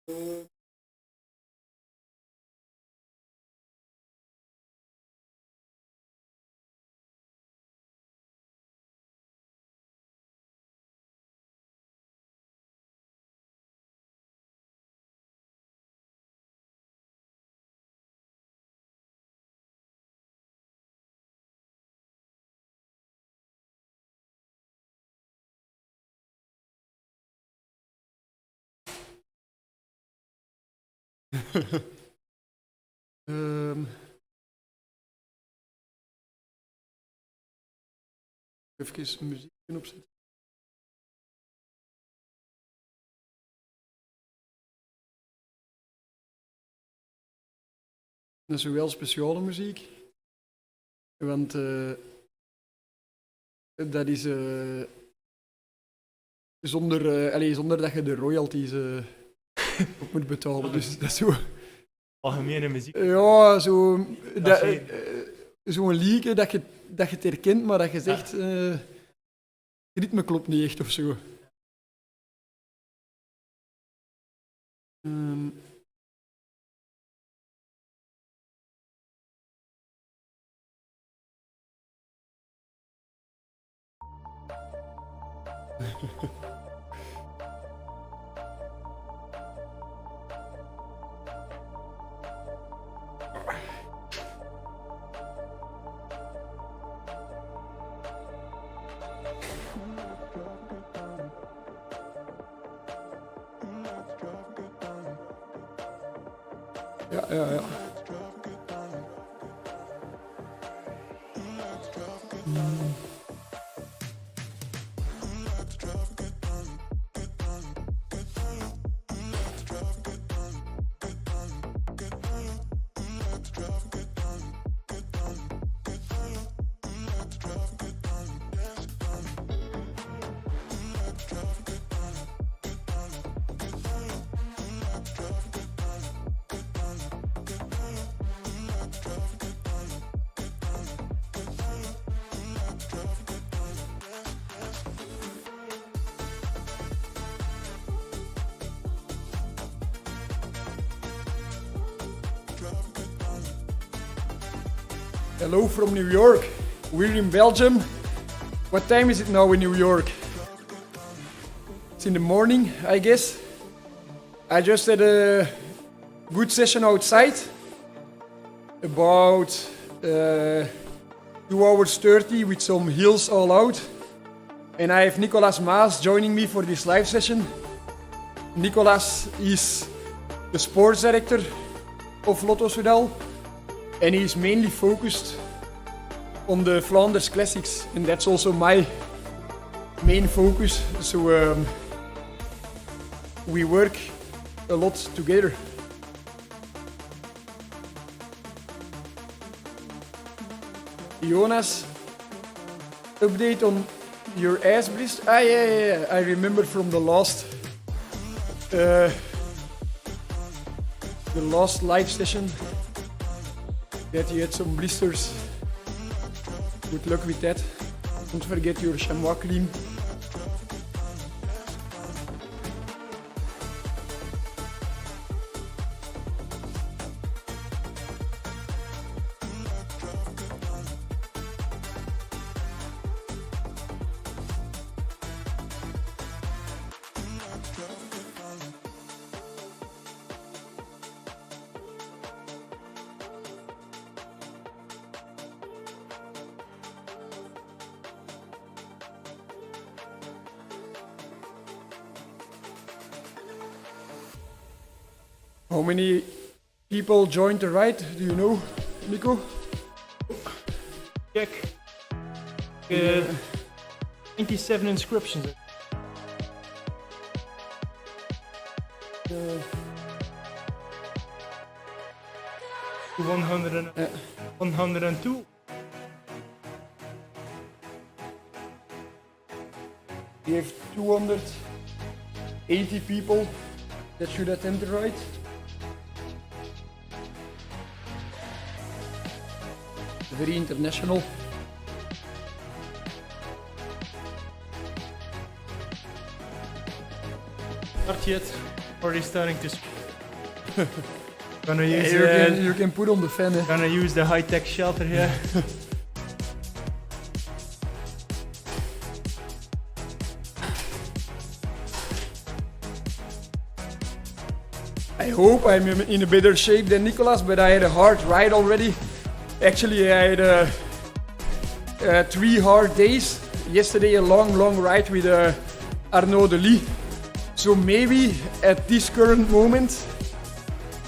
Even muziek opzetten. Dat is wel speciale muziek. Want dat is zonder dat je de royalties op moet betalen. Dus dat is zo. Algemene muziek. Ja, zo'n liedje dat je het herkent, maar dat je zegt, het ritme klopt niet echt of zo. Ja. Hello from New York. We're in Belgium. What time is it now in New York? It's in the morning, I guess. I just had a good session outside. About 2 hours 30 with some hills all out. And I have Nikolas Maes joining me for this live session. Nikolas is the sports director of Lotto Soudal. And he is mainly focused on the Flanders Classics, and that's also my main focus. So we work a lot together. Jonas, update on your ass blister? Yeah. I remember from the last live session that you had some blisters. Good luck with that. Don't forget your chamois cream. How many people joined the ride? Do you know, Niko? Check. 27 inscriptions. 102. We have 280 people that should attend the ride. Very international. Not yet. Already starting to speak. Gonna use You can put on the fan. gonna use the high-tech shelter here. I hope I'm in a better shape than Nikolas, but I had a hard ride already. Actually, I had 3 hard days. Yesterday, a long ride with Arnaud Delis. So maybe at this current moment,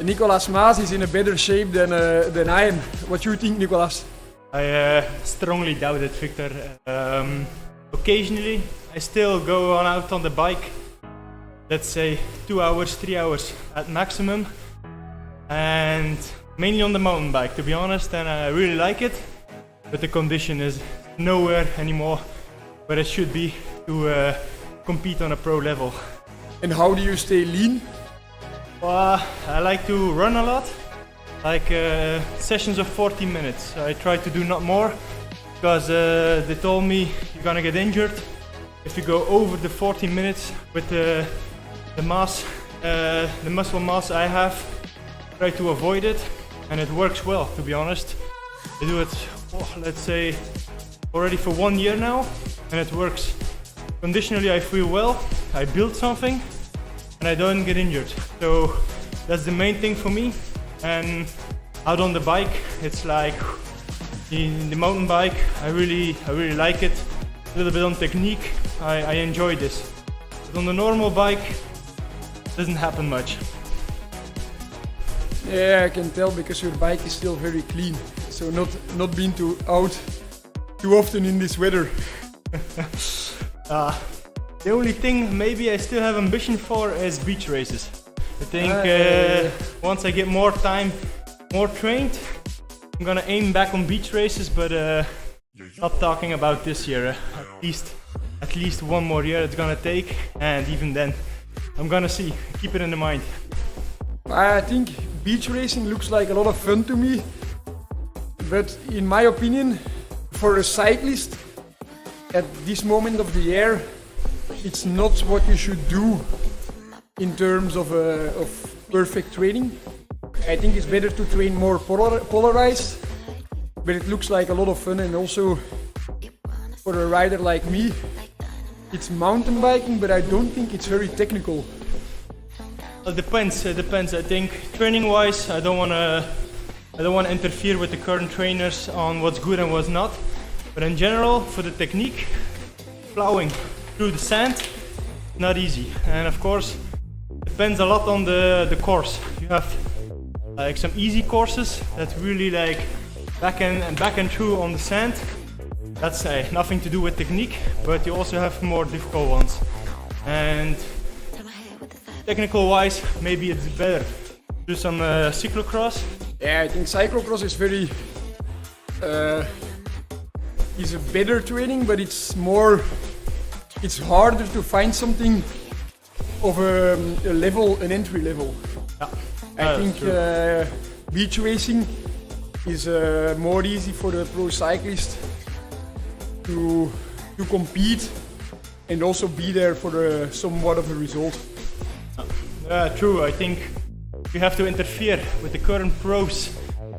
Nikolas Maes is in a better shape than I am. What do you think, Nikolas? I strongly doubt it, Victor. Occasionally, I still go out on the bike. Let's say 2 hours, 3 hours at maximum, and mainly on the mountain bike, to be honest, and I really like it, but the condition is nowhere anymore where it should be to compete on a pro level. And how do you stay lean? I like to run a lot, like sessions of 40 minutes. I try to do not more, because they told me you're gonna get injured if you go over the 40 minutes with the muscle mass I have. Try to avoid it, and it works well, to be honest. I do it, let's say, already for 1 year now, and it works. Conditionally, I feel well, I build something, and I don't get injured. So that's the main thing for me. And out on the bike, it's like in the mountain bike, I really like it. A little bit on technique, I enjoy this. But on the normal bike, doesn't happen much. Yeah, I can tell because your bike is still very clean. So not been out too often in this weather. The only thing maybe I still have ambition for is beach races. I think once I get more time, more trained, I'm gonna aim back on beach races, but not talking about this year. At least 1 more year it's gonna take, and even then, I'm gonna see. Keep it in the mind. I think beach racing looks like a lot of fun to me, but in my opinion, for a cyclist at this moment of the year, it's not what you should do in terms of perfect training. I think it's better to train more polarized, but it looks like a lot of fun, and also for a rider like me, it's mountain biking, but I don't think it's very technical. It depends. I think training-wise, I don't wanna interfere with the current trainers on what's good and what's not. But in general, for the technique, plowing through the sand, not easy. And of course, depends a lot on the course. You have like some easy courses that really like back and through on the sand. That's nothing to do with technique, but you also have more difficult ones. And technical wise, maybe it's better to do some cyclocross. Yeah, I think cyclocross is very is a better training, but it's harder to find something of an entry level. Yeah. I think beach racing is more easy for the pro cyclist to compete and also be there for somewhat of a result. True. I think you have to interfere with the current pros,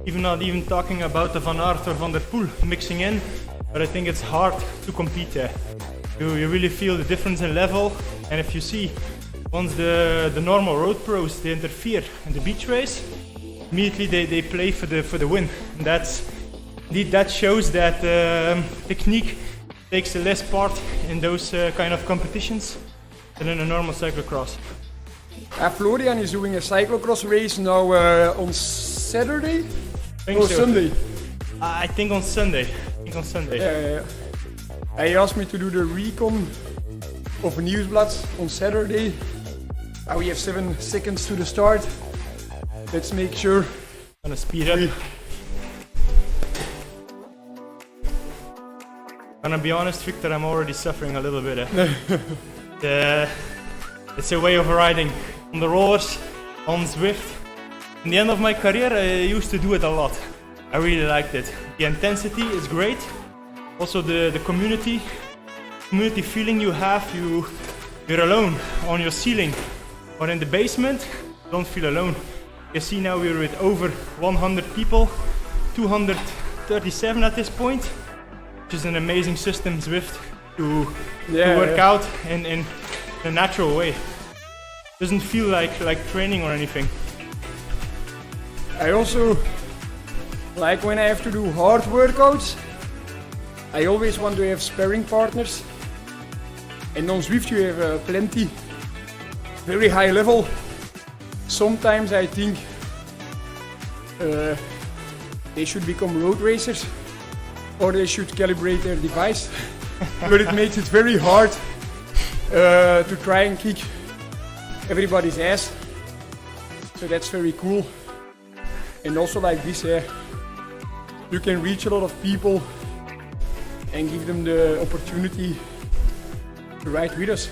not even talking about the Van Aert or Van der Poel mixing in, but I think it's hard to compete there. You really feel the difference in level, and if you see once the normal road pros they interfere in the beach race, immediately they play for the win. And that shows that technique takes less part in those kind of competitions than in a normal cyclocross. Florian is doing a cyclocross race now on Saturday or so. Sunday. I think on Sunday. Yeah. He asked me to do the recon of Nieuwsblad on Saturday. We have 7 seconds to the start. Let's make sure. Gonna speed up. Gonna be honest, Victor, I'm already suffering a little bit. It's a way of riding on the rollers, on Zwift. In the end of my career, I used to do it a lot. I really liked it. The intensity is great. Also the community feeling you have. You're alone on your ceiling or in the basement. Don't feel alone. You see now we're with over 100 people, 237 at this point, which is an amazing system, Zwift, to work out in a natural way. Doesn't feel like training or anything. I also like when I have to do hard workouts, I always want to have sparring partners. And on Zwift you have plenty, very high level. Sometimes I think they should become road racers or they should calibrate their device. But it makes it very hard to try and kick everybody's ass. So that's very cool. And also like this, you can reach a lot of people and give them the opportunity to ride with us.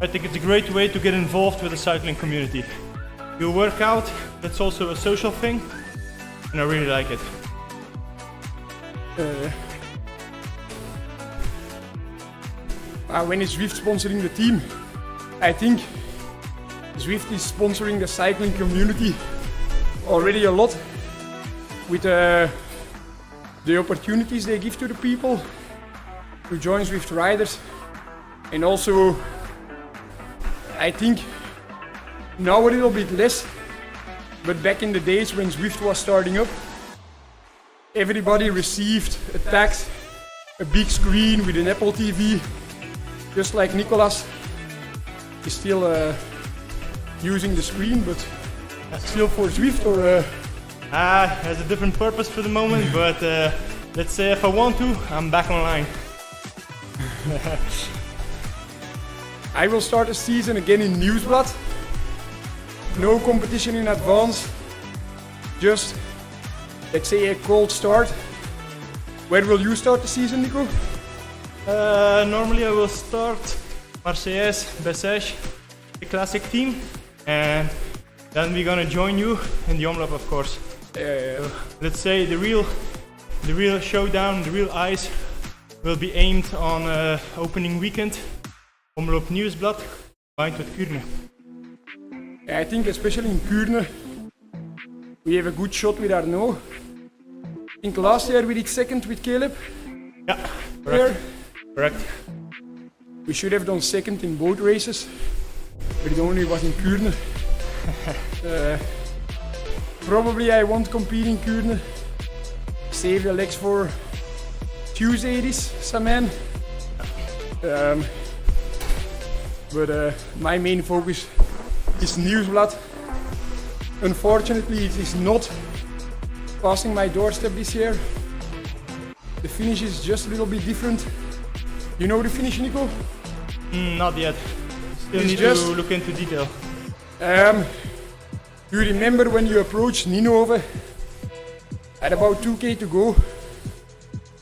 I think it's a great way to get involved with the cycling community. You work out, that's also a social thing, and I really like it. When is Zwift sponsoring the team? I think Zwift is sponsoring the cycling community already a lot with the opportunities they give to the people to join Zwift riders. And also, I think now a little bit less, but back in the days when Zwift was starting up, everybody received a tax, a big screen with an Apple TV, just like Nikolas is still using the screen, but still for Zwift or... has a different purpose for the moment, but let's say if I want to, I'm back online. I will start the season again in Nieuwsblad. No competition in advance, just let's say a cold start. Where will you start the season, Niko? Normally I will start Marseillaise, Bessèges, the classic team, and then we're gonna join you in the omloop, of course. So, let's say the real showdown, the real eyes will be aimed on opening weekend, omloop Nieuwsblad, combined with Kuurne. I think especially in Kuurne, we have a good shot with Arnaud. I think last year we did second with Caleb. Yeah, correct. Correct. We should have done second in both races, but it only was in Kuurne. Probably I won't compete in Kuurne. Save the legs for Tuesday this, Saman. But my main focus is Nieuwsblad. Unfortunately, it is not passing my doorstep this year. The finish is just a little bit different. You know the finish, Niko? Not yet. Still It's need just- to look into detail. You remember when you approach Ninove at about 2k to go?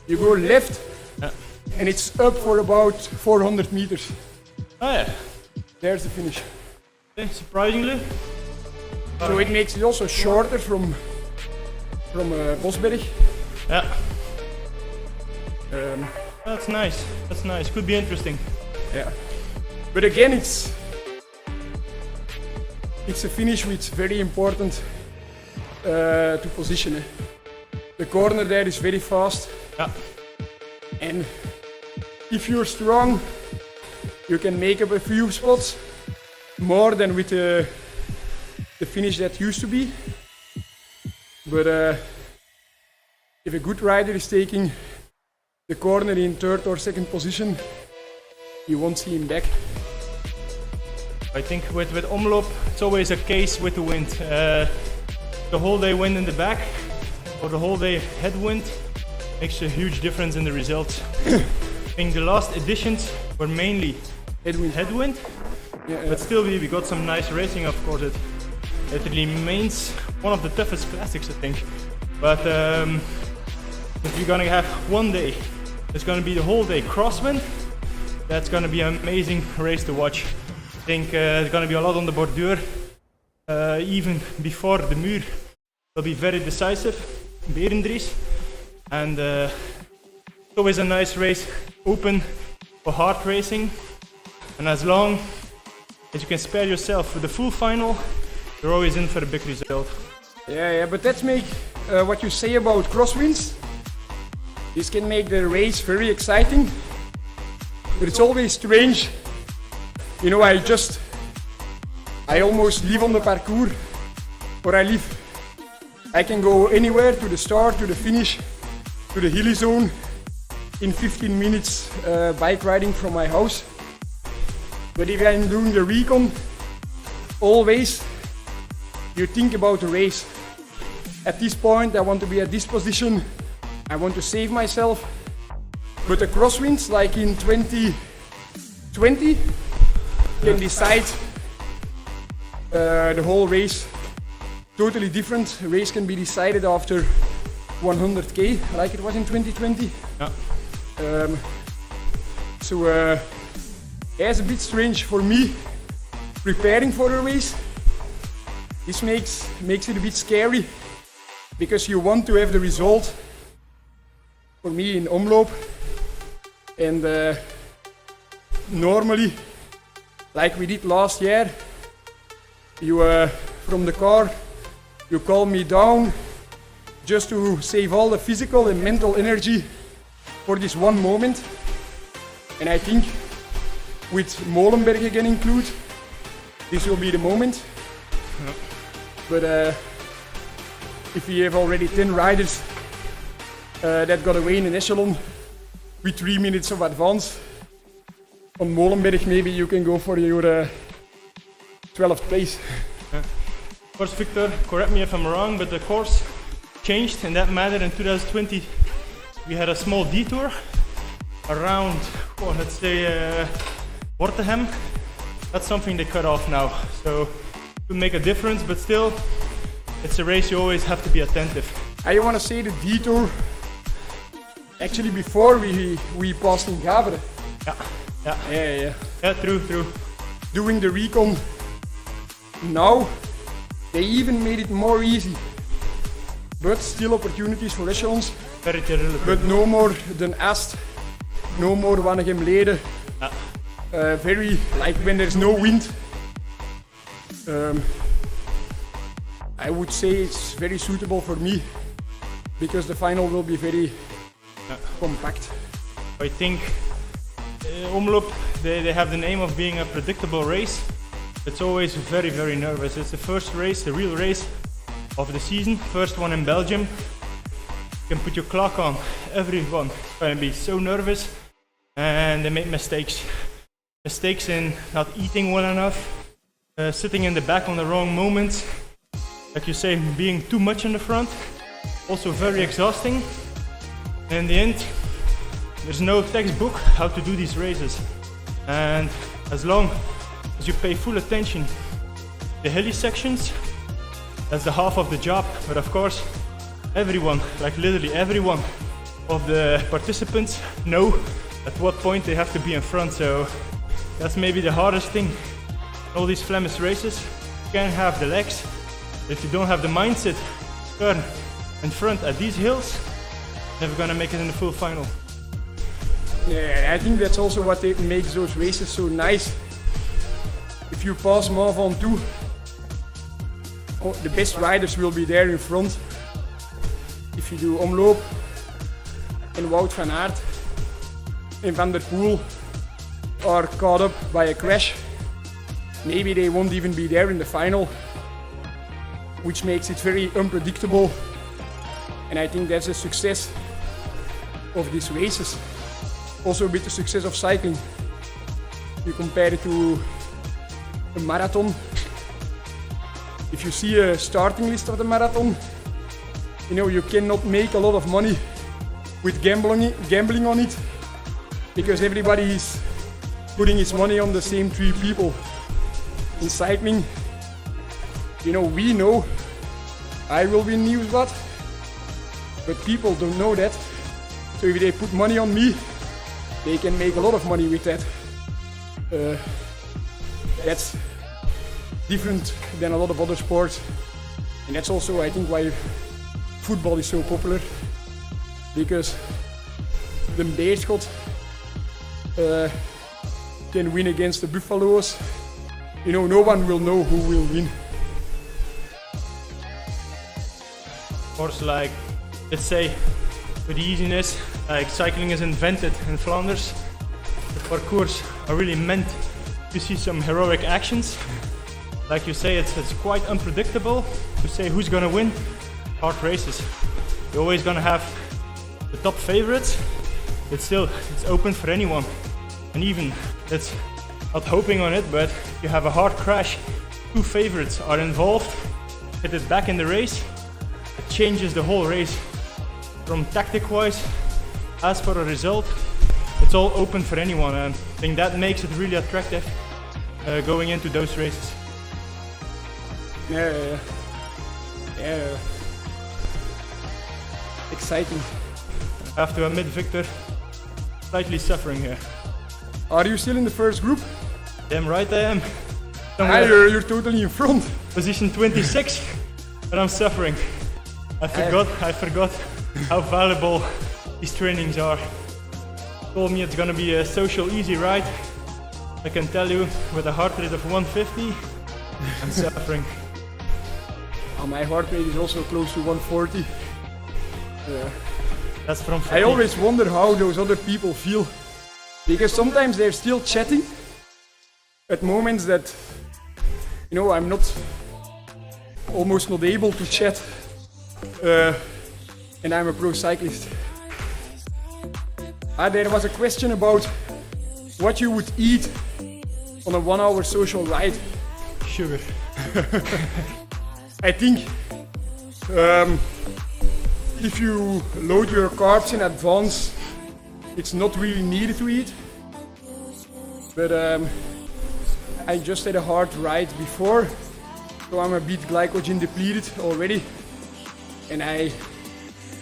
You go left and it's up for about 400 meters. Oh yeah, There's the finish. okay, surprisingly. So it makes it also shorter from Bosberg. Yeah, that's nice. That's nice. Could be interesting. Yeah. But again, it's a finish which is very important to position. Eh? The corner there is very fast. Yeah. And if you're strong, you can make up a few spots more than with the finish that used to be. But if a good rider is taking the corner in third or second position, you won't see him back. I think with omloop, it's always a case with the wind. The whole day wind in the back or the whole day headwind makes a huge difference in the results. I think the last editions were mainly headwind, but still we got some nice racing, of course. It remains one of the toughest classics, I think. But if you're gonna have one day, it's gonna be the whole day crosswind. That's gonna be an amazing race to watch. I think there's gonna be a lot on the bordure, even before the muur. Will be very decisive, Berendries, and it's always a nice race, open for hard racing. And as long as you can spare yourself for the full final, you're always in for a big result. Yeah, but let's make what you say about crosswinds. This can make the race very exciting, but it's always strange. You know, I almost live on the parcours where I live. I can go anywhere, to the start, to the finish, to the hilly zone in 15 minutes bike riding from my house. But if I'm doing the recon, always you think about the race. At this point I want to be at this position, I want to save myself. But the crosswinds, like in 2020, can decide the whole race. Totally different. A race can be decided after 100k, like it was in 2020. Yeah. It's a bit strange for me preparing for a race. This makes it a bit scary because you want to have the result. For me in omloop, and normally, like we did last year, you from the car, you calm me down just to save all the physical and mental energy for this one moment. And I think with Molenberg again included, this will be the moment. Yeah. But if we have already 10 riders that got away in an echelon with 3 minutes of advance, on Molenberg maybe you can go for your 12th place. Yeah. Of course, Victor, correct me if I'm wrong, but the course changed in that matter in 2020. We had a small detour around, let's say, Wortegem. That's something they cut off now, so it would make a difference, but still, it's a race you always have to be attentive. I want to say the detour, actually before we passed in Gavere. Yeah. Yeah, true. Doing the recon now, they even made it more easy. But still opportunities for echelons. Very terrible. But no more than Ast, no more Wanegem Leden. Very, like when there's no wind. I would say it's very suitable for me because the final will be very compact. I think Omloop, they have the name of being a predictable race. It's always very, very nervous. It's the first race, the real race of the season. First one in Belgium. You can put your clock on. Everyone is going to be so nervous and they make mistakes. Mistakes in not eating well enough, sitting in the back on the wrong moments. Like you say, being too much in the front. Also very exhausting. And in the end, there's no textbook how to do these races. And as long as you pay full attention to the hilly sections, that's the half of the job. But of course, everyone, like literally everyone of the participants know at what point they have to be in front. So that's maybe the hardest thing. All these Flemish races, you can have the legs. If you don't have the mindset to turn in front at these hills, never gonna make it in the full final. Yeah, I think that's also what makes those races so nice. If you pass Mont Ventoux, the best riders will be there in front. If you do Omloop and Wout van Aert and Van der Poel are caught up by a crash, maybe they won't even be there in the final, which makes it very unpredictable. And I think that's the success of these races. Also a bit the success of cycling. You compare it to a marathon. If you see a starting list of the marathon, you know you cannot make a lot of money with gambling on it, because everybody is putting his money on the same 3 people. In cycling, you know, we know I will win Nieuwsblad, but people don't know that. So if they put money on me, they can make a lot of money with that. That's different than a lot of other sports. And that's also, I think, why football is so popular. Because the Beerschot can win against the Buffaloes. You know, no one will know who will win. course, like, let's say, with the easiness, like cycling is invented in Flanders. The parcours are really meant to see some heroic actions. Like you say, it's quite unpredictable to say who's gonna win hard races. You're always gonna have the top favorites, but still, it's open for anyone. And even, that's not hoping on it, but if you have a hard crash, 2 favorites are involved, hit it back in the race, it changes the whole race. From tactic-wise, as for a result, it's all open for anyone, and I think that makes it really attractive going into those races. Yeah. Exciting. I have to admit, Victor, slightly suffering here. Are you still in the first group? Damn right I am. You're totally in front. Position 26, and I'm suffering. I forgot how valuable these trainings are. Told me it's gonna be a social easy ride. I can tell you, with a heart rate of 150, I'm suffering. My heart rate is also close to 140. That's from I always wonder how those other people feel, because sometimes they're still chatting at moments that, you know, I'm almost not able to chat, and I'm a pro cyclist. There was a question about what you would eat on a 1 hour social ride. Sugar. I think if you load your carbs in advance, it's not really needed to eat. But I just had a hard ride before, so I'm a bit glycogen depleted already, and I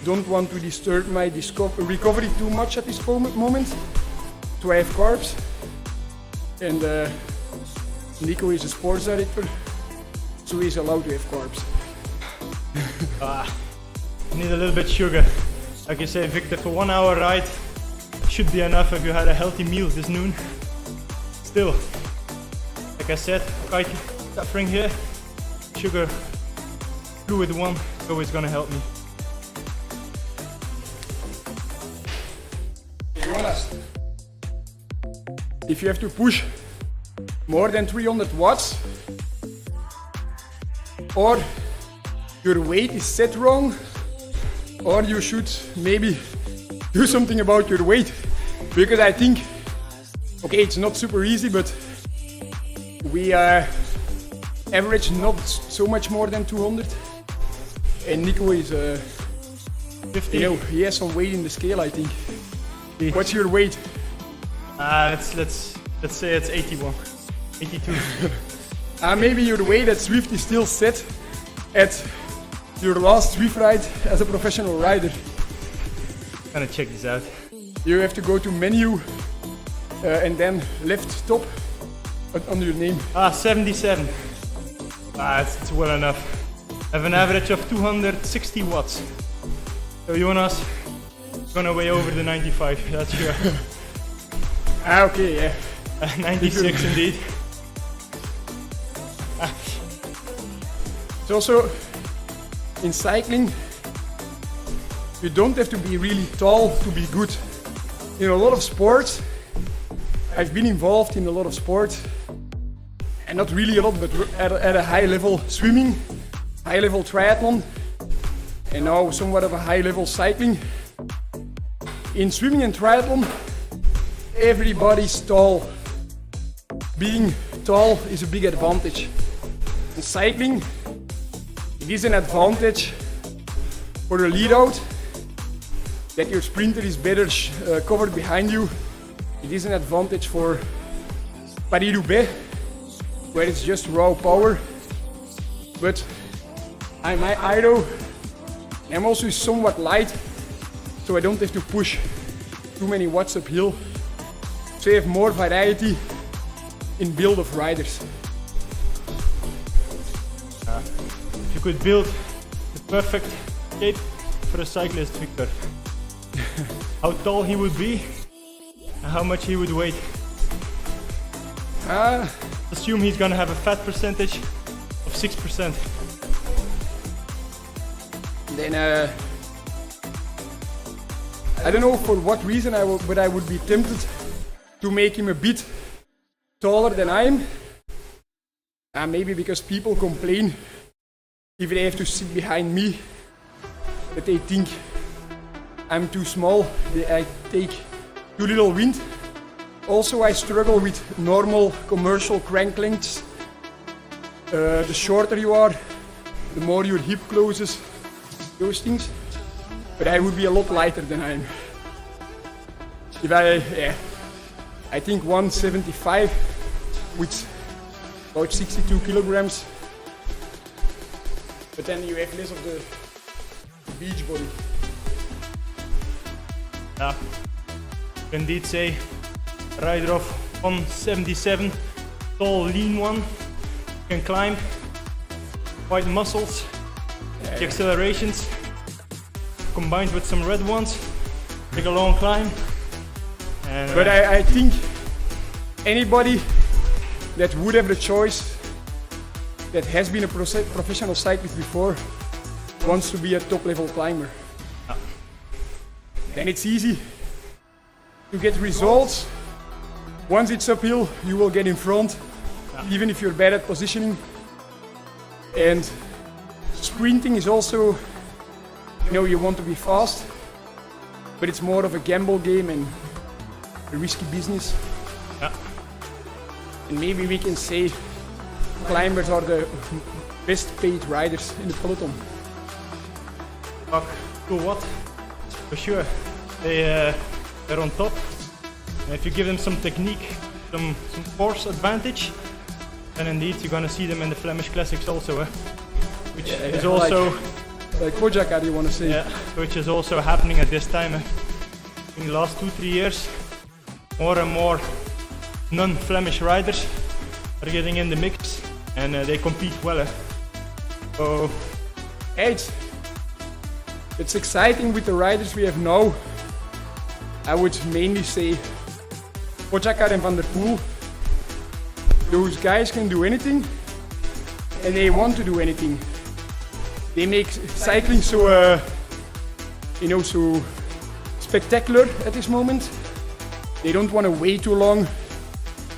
don't want to disturb my recovery too much at this moment, so I have carbs. And Niko is a sports director, so he's allowed to have carbs. Need a little bit sugar. Like you say, Victor, for 1 hour ride should be enough if you had a healthy meal this noon. Still, like I said, quite suffering here. Sugar, fluid one, is always gonna help me. If you have to push more than 300 watts, or your weight is set wrong, or you should maybe do something about your weight, because I think, okay, it's not super easy, but we average not so much more than 200, and Niko is 50. You know, he has some weight in the scale, I think. What's your weight? Let's say it's 81, 82. Maybe your weight at Zwift is still set at your last Zwift ride as a professional rider. I'm gonna check this out. You have to go to menu and then left top under your name. 77. It's well enough. I have an average of 260 watts. So Jonas is gonna weigh over the 95, that's sure. Okay, yeah. 96 indeed. It's also, in cycling, you don't have to be really tall to be good. In a lot of sports, I've been involved in a lot of sports, and not really a lot, but at a high level swimming, high level triathlon, and now somewhat of a high level cycling. In swimming and triathlon, everybody's tall. Being tall is a big advantage. In cycling, it is an advantage for the lead out that your sprinter is better covered behind you. It is an advantage for Paris-Roubaix, where it's just raw power. But I'm also somewhat light, so I don't have to push too many watts uphill. So you have more variety in build of riders. If you could build the perfect shape for a cyclist, Victor, how tall he would be and how much he would weigh. Assume he's gonna have a fat percentage of 6%. then I don't know for what reason but I would be tempted to make him a bit taller than I am. Maybe because people complain if they have to sit behind me, that they think I'm too small, I take too little wind. Also, I struggle with normal commercial crank lengths. The shorter you are, the more your hip closes, those things. But I would be a lot lighter than I am. If I think 175 with about 62 kilograms. But then you have less of the beach body. Yeah, you can indeed say rider of 177, tall, lean one, can climb, quite muscles, the accelerations, combined with some red ones, take a long climb. And, but I think anybody that would have the choice, that has been a professional cyclist before, wants to be a top level climber. Then it's easy to get results. Once it's uphill, you will get in front, even if you're bad at positioning. And sprinting is also, you want to be fast, but it's more of a gamble game and a risky business. Yeah. And maybe we can say climbers are the best paid riders in the peloton. Fuck, cool what? For sure. They're on top. And if you give them some technique, some force advantage, then indeed you're gonna see them in the Flemish Classics also, which is also like Kojaka, you want to say? Yeah, which is also happening at this time. In the last 2-3 years, more and more non-Flemish riders are getting in the mix, and they compete well. So it's exciting with the riders we have now. I would mainly say Kojaka and Van der Poel. Those guys can do anything, and they want to do anything. They make cycling so, so spectacular at this moment. They don't want to wait too long.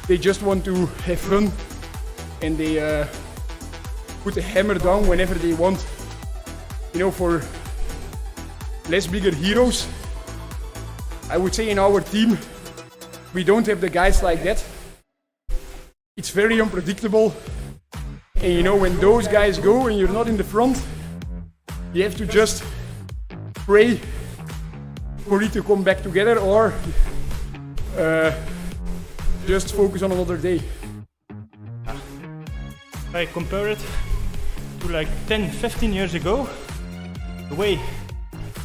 They just want to have fun, and they put the hammer down whenever they want. For less bigger heroes, I would say in our team, we don't have the guys like that. It's very unpredictable. And when those guys go and you're not in the front, you have to just pray for it to come back together, or just focus on another day. If I compare it to like 10-15 years ago, the way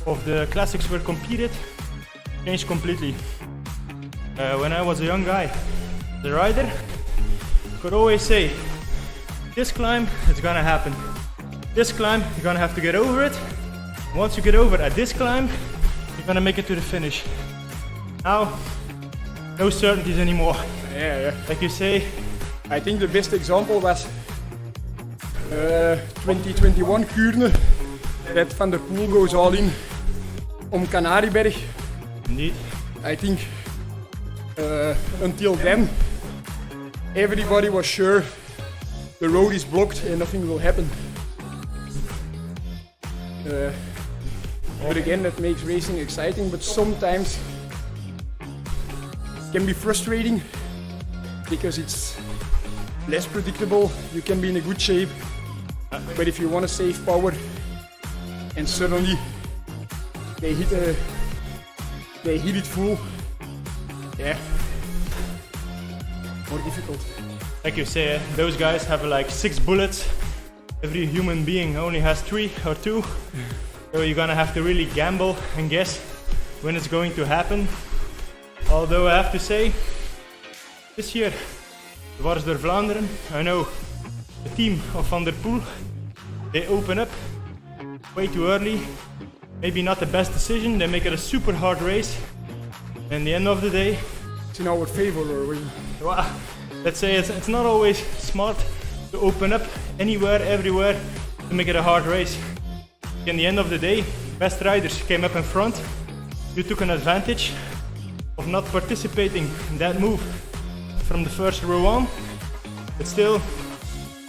of the classics were competed changed completely. When I was a young guy, the rider could always say, this climb, it's gonna happen. This climb, you're gonna have to get over it. Once you get over at this climb, you're gonna make it to the finish. Now, no certainties anymore. Yeah. Like you say, I think the best example was 2021 Kuurne, that Van der Poel goes all in on Canarieberg. Indeed. I think until then, everybody was sure the road is blocked and nothing will happen. But again, that makes racing exciting, but sometimes it can be frustrating because it's less predictable. You can be in a good shape, but if you want to save power and suddenly they hit it full, more difficult. Like you say, those guys have like 6 bullets. Every human being only has 3 or 2. So you're gonna have to really gamble and guess when it's going to happen. Although I have to say, this year, Dwars door Vlaanderen, I know the team of Van der Poel, they open up way too early. Maybe not the best decision, they make it a super hard race. And the end of the day, it's in our favor, or well, let's say it's not always smart to open up anywhere, everywhere to make it a hard race. In the end of the day, best riders came up in front. You took an advantage of not participating in that move from the first row on, but still,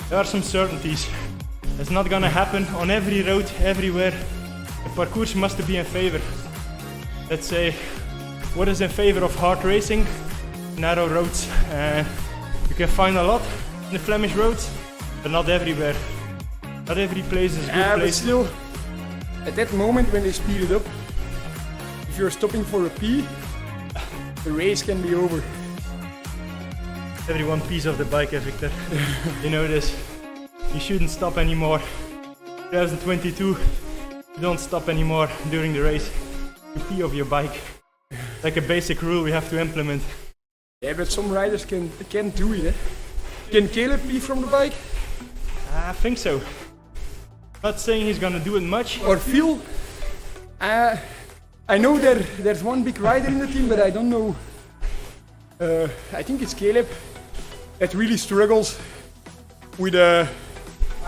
there are some certainties. It's not gonna happen on every road, everywhere. The parcours must be in favor. Let's say, what is in favor of hard racing? Narrow roads. You can find a lot in the Flemish roads, but not everywhere. Not every place is a good place. But still, at that moment when they speed it up, if you're stopping for a pee, the race can be over. Every one piece of the bike, Victor. You know this. You shouldn't stop anymore. 2022, you don't stop anymore during the race. You pee off your bike. Like a basic rule we have to implement. Yeah, but some riders can't do it. Eh? Can Caleb pee from the bike? I think so. Not saying he's gonna do it much. Or Phil? I know there's one big rider in the team, but I don't know. I think it's Caleb that really struggles with no,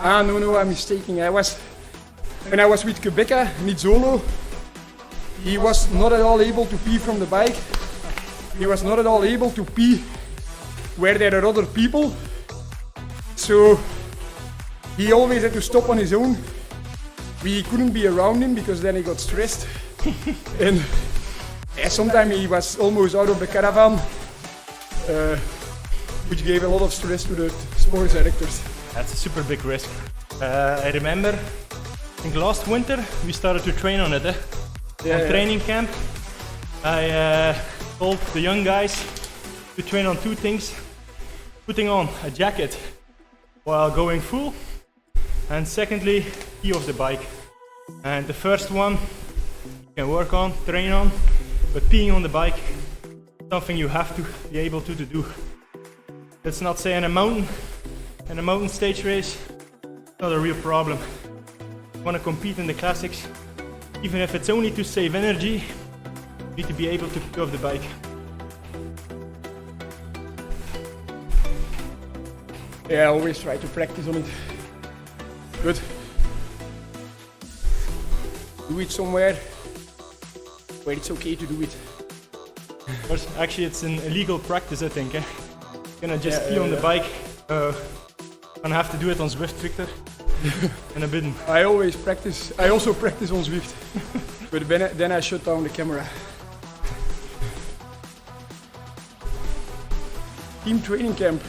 I'm mistaken. When I was with Quebeca, Nizzolo, he was not at all able to pee from the bike. He was not at all able to pee where there are other people. So he always had to stop on his own. We couldn't be around him because then he got stressed. And sometimes he was almost out of the caravan, which gave a lot of stress to the sports directors. That's a super big risk. I remember, I think last winter we started to train on it. On training camp, I told the young guys to train on two things. Putting on a jacket while going full, and secondly, pee off the bike. And the first one you can work on, train on, but peeing on the bike is something you have to be able to do. Let's not say in a mountain stage race, it's not a real problem. You want to compete in the classics, even if it's only to save energy, you need to be able to pee off the bike. Yeah, I always try to practice on it. But do it somewhere where it's okay to do it. Actually, it's an illegal practice, I think. You're gonna just pee on the bike. Gonna have to do it on Zwift, Victor. And a bit. I also practice on Zwift. But then I shut down the camera. Team training camp.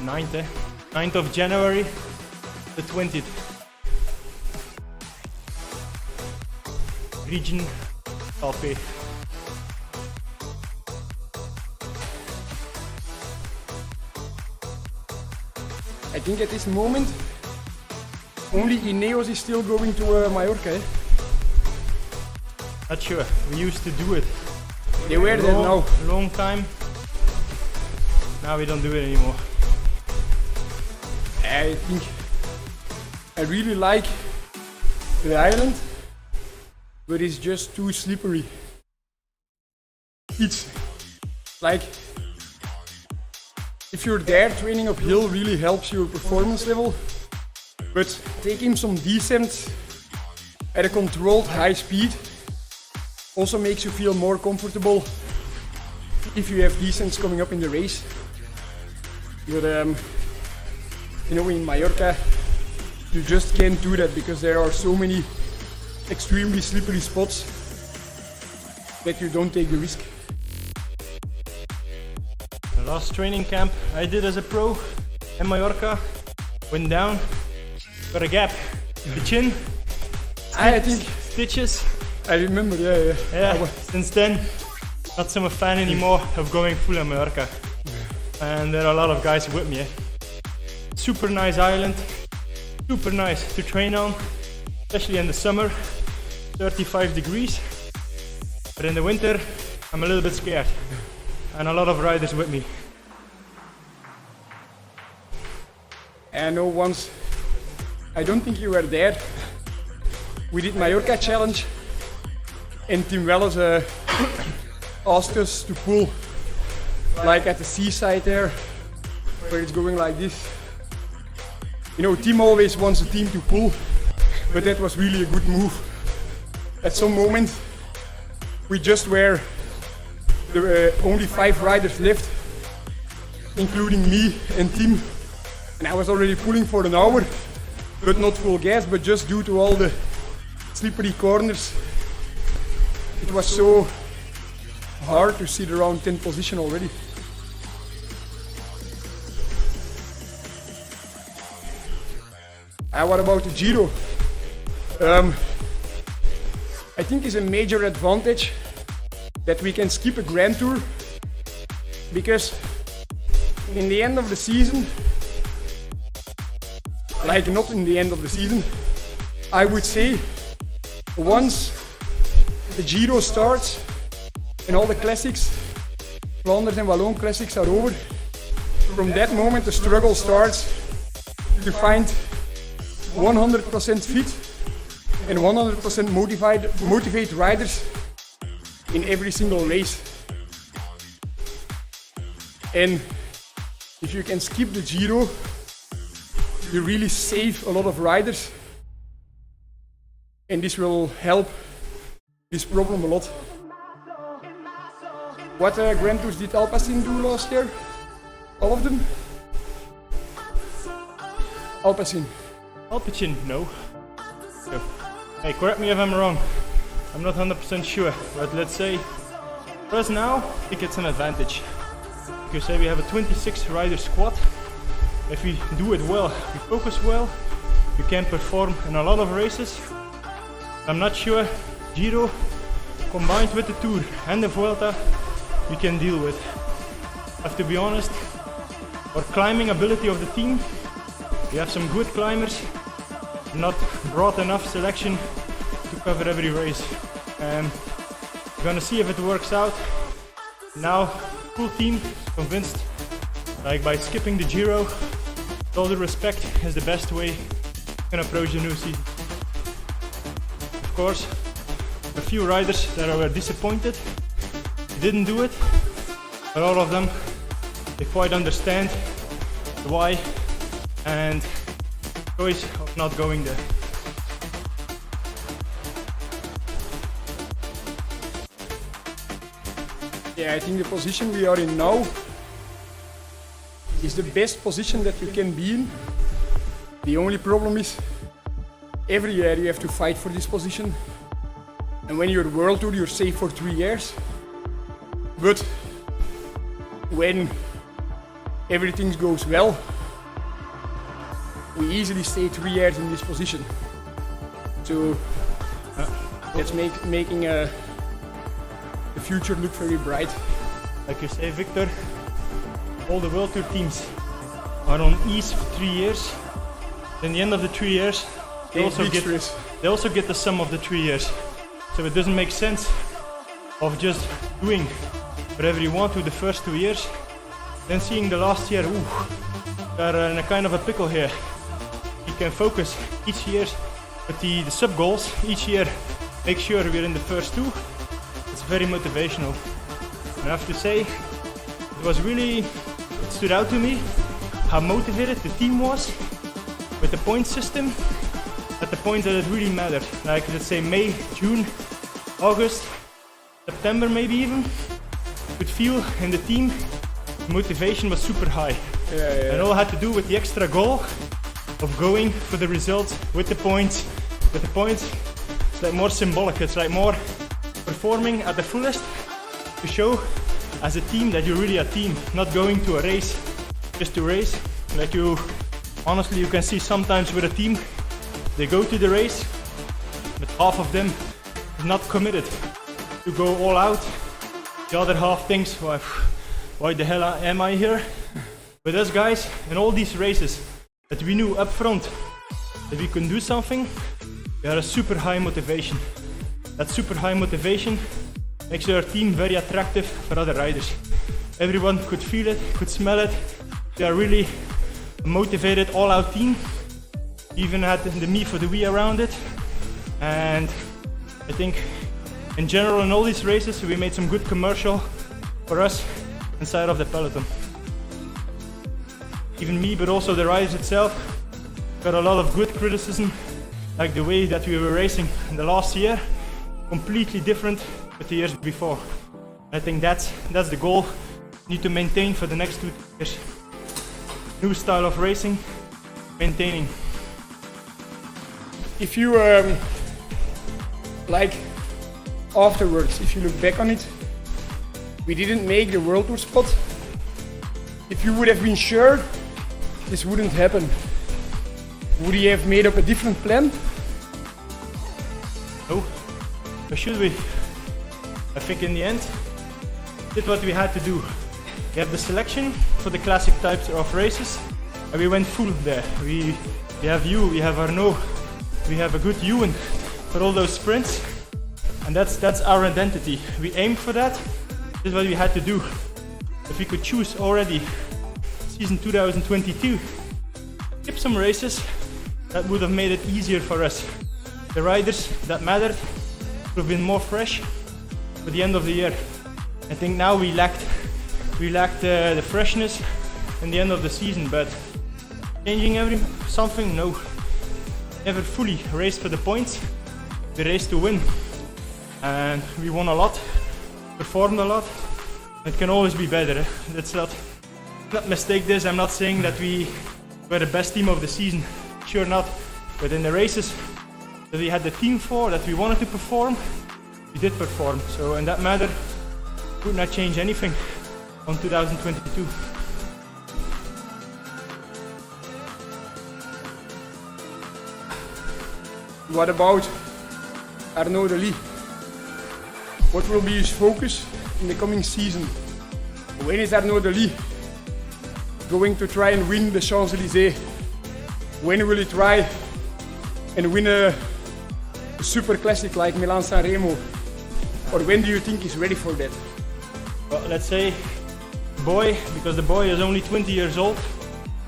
9th of January, the 20th. Region Alpe. I think at this moment, only Ineos is still going to Mallorca. Eh? Not sure, we used to do it. They were there now. Long time. Now we don't do it anymore. I think I really like the island, but it's just too slippery. It's like if you're there, training uphill really helps your performance level, but taking some descents at a controlled high speed also makes you feel more comfortable if you have descents coming up in the race. But you know, in Mallorca, you just can't do that because there are so many extremely slippery spots that you don't take the risk. The last training camp I did as a pro in Mallorca, went down, got a gap, the chin, I think stitches. I remember, yeah. Since then, not so a fan anymore of going full in Mallorca. And there are a lot of guys with me. Super nice island, super nice to train on, especially in the summer, 35 degrees. But in the winter, I'm a little bit scared. And a lot of riders with me. I know once, I don't think you were there, we did Mallorca challenge and Tim Welles asked us to pull like at the seaside there, where it's going like this. You know, Tim always wants the team to pull, but that was really a good move. At some moment, we just were only 5 riders left, including me and Tim. And I was already pulling for an hour, but not full gas, but just due to all the slippery corners. It was so hard to sit around 10th position already. What about the Giro? I think it's a major advantage that we can skip a Grand Tour, because in the end of the season, like not in the end of the season, I would say once the Giro starts and all the classics, Flanders and Wallon classics are over, from that moment the struggle starts to find 100% fit and 100% motivate riders in every single race. And if you can skip the Giro, you really save a lot of riders, and this will help this problem a lot. What Grand Tours did Alpecin do last year? All of them? Alpecin. Alpecin, no. So, hey, correct me if I'm wrong. I'm not 100% sure, but let's say for us now, I think it's an advantage. Because say we have a 26 rider squad. If we do it well, we focus well, we can perform in a lot of races. I'm not sure Giro combined with the Tour and the Vuelta we can deal with. I have to be honest, our climbing ability of the team, we have some good climbers, not broad enough selection to cover every race. We're gonna see if it works out. Now, full team is convinced, like by skipping the Giro, with all the respect, is the best way you can approach the new season. Of course, a few riders that were disappointed, they didn't do it, but all of them, they quite understand the why and choice of not going there. Yeah, I think the position we are in now is the best position that you can be in. The only problem is every year you have to fight for this position. And when you're World Tour, you're safe for 3 years. But when everything goes well, we easily stay 3 years in this position. So that's making the future look very bright. Like you say, Victor, all the World Tour teams are on ease for 3 years. Then the end of the 3 years, they also get the sum of the 3 years. So it doesn't make sense of just doing whatever you want to the first 2 years, then seeing the last year, they're in a kind of a pickle here. You can focus each year with the sub goals, each year make sure we're in the first 2. It's very motivational. And I have to say, it stood out to me how motivated the team was with the point system at the point that it really mattered. Like let's say May, June, August, September maybe even. You could feel in the team the motivation was super high. Yeah. And all had to do with the extra goal of going for the results with the points. With the points, it's like more symbolic, it's like more performing at the fullest to show as a team that you're really a team, not going to a race just to race. Like honestly, you can see sometimes with a team, they go to the race, but half of them is not committed to go all out. The other half thinks, why the hell am I here? But us guys, in all these races that we knew up front that we can do something, we had a super high motivation. That super high motivation makes our team very attractive for other riders. Everyone could feel it, could smell it. They are really a motivated all-out team. Even had the me for the we around it. And I think in general in all these races we made some good commercial for us inside of the peloton. Even me, but also the riders itself, got a lot of good criticism like the way that we were racing in the last year, completely different with the years before. I think that's the goal we need to maintain for the next 2 years. New style of racing, maintaining. If you like afterwards, if you look back on it, we didn't make the World Tour spot. If you would have been sure this wouldn't happen, would you have made up a different plan? No, or should we? I think in the end, did what we had to do. We have the selection for the classic types of races, and we went full there. We have you, we have Arnaud, we have a good Ewan for all those sprints, and that's our identity. We aimed for that. This is what we had to do. If we could choose already season 2022, skip some races, that would have made it easier for us. The riders that mattered would have been more fresh for the end of the year. I think now we lacked the freshness in the end of the season, but changing something, no. Never fully raced for the points. We raced to win, and we won a lot, performed a lot. It can always be better. Let's not mistake this. I'm not saying that we were the best team of the season, sure not. But in the races that we had the team for, that we wanted to perform, we did perform. So in that matter, would not change anything on 2022. What about Arnaud Delis? What will be his focus in the coming season? When is Arnaud Delis going to try and win the Champs-Élysées? When will he try and win a super classic like Milan-San Remo? Or when do you think he's ready for that? Well, let's say boy, because the boy is only 20 years old.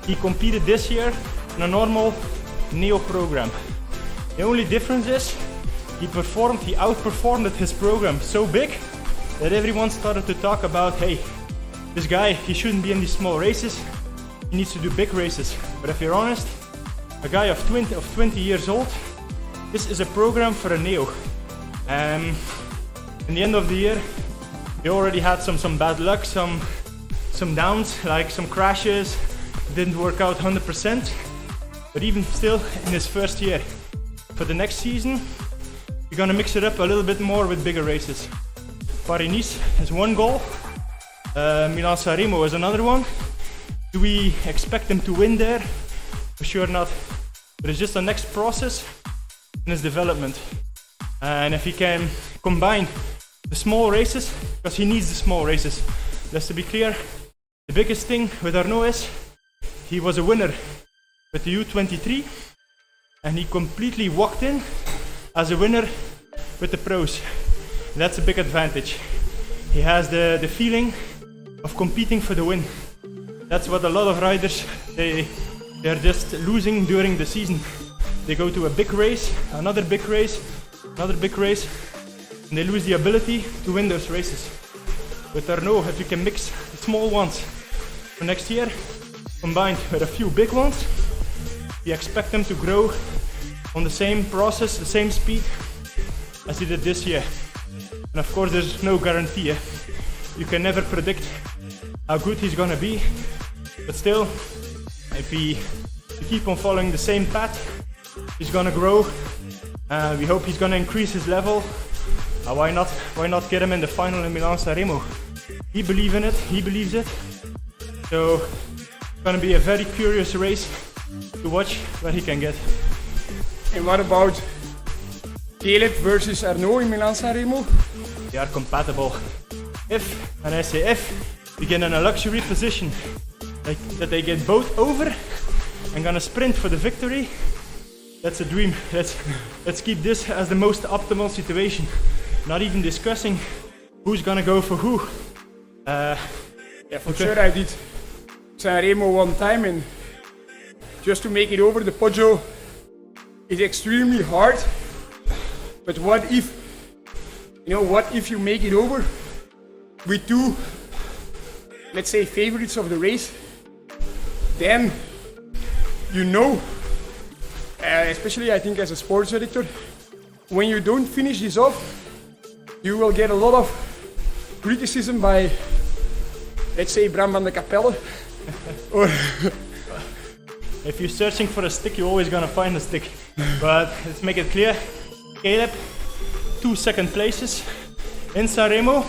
He competed this year in a normal Neo program. The only difference is he outperformed at his program so big that everyone started to talk about, hey, this guy, he shouldn't be in these small races, he needs to do big races. But if you're honest, a guy of 20 years old, this is a program for a Neo. In the end of the year, we already had some bad luck, some downs, like some crashes, didn't work out 100%, but even still in his first year. For the next season, we're gonna mix it up a little bit more with bigger races. Paris-Nice is one goal, Milan-San Remo is another one. Do we expect him to win there? For sure not. But it's just the next process in his development. And if he can combine the small races, because he needs the small races. Just to be clear, the biggest thing with Arnaud is he was a winner with the U23 and he completely walked in as a winner with the pros. That's a big advantage. He has the feeling of competing for the win. That's what a lot of riders, they're just losing during the season. They go to a big race, another big race, another big race, and they lose the ability to win those races. With Arnaud, if you can mix the small ones for next year, combined with a few big ones, we expect them to grow on the same process, the same speed as he did this year. And of course, there's no guarantee. You can never predict how good he's gonna be, but still, if we keep on following the same path, he's gonna grow. We hope he's gonna increase his level. Why not get him in the final in Milan-San Remo? He believes in it, he believes it. So it's gonna be a very curious race to watch what he can get. And what about Caleb versus Arnaud in Milan-San Remo? They are compatible. If, and I say if, we get in a luxury position, like that they get both over and gonna sprint for the victory, that's a dream. Let's keep this as the most optimal situation. Not even discussing who's gonna go for who. Yeah, for sure I did San Remo one time, and just to make it over the Poggio is extremely hard. But what if you make it over with two, let's say, favorites of the race? Then you know especially I think as a sports director, when you don't finish this off, you will get a lot of criticism by, let's say, Bram van de Capelle. Or if you're searching for a stick, you're always gonna find a stick. But let's make it clear. Caleb, 2 second places. In San Remo,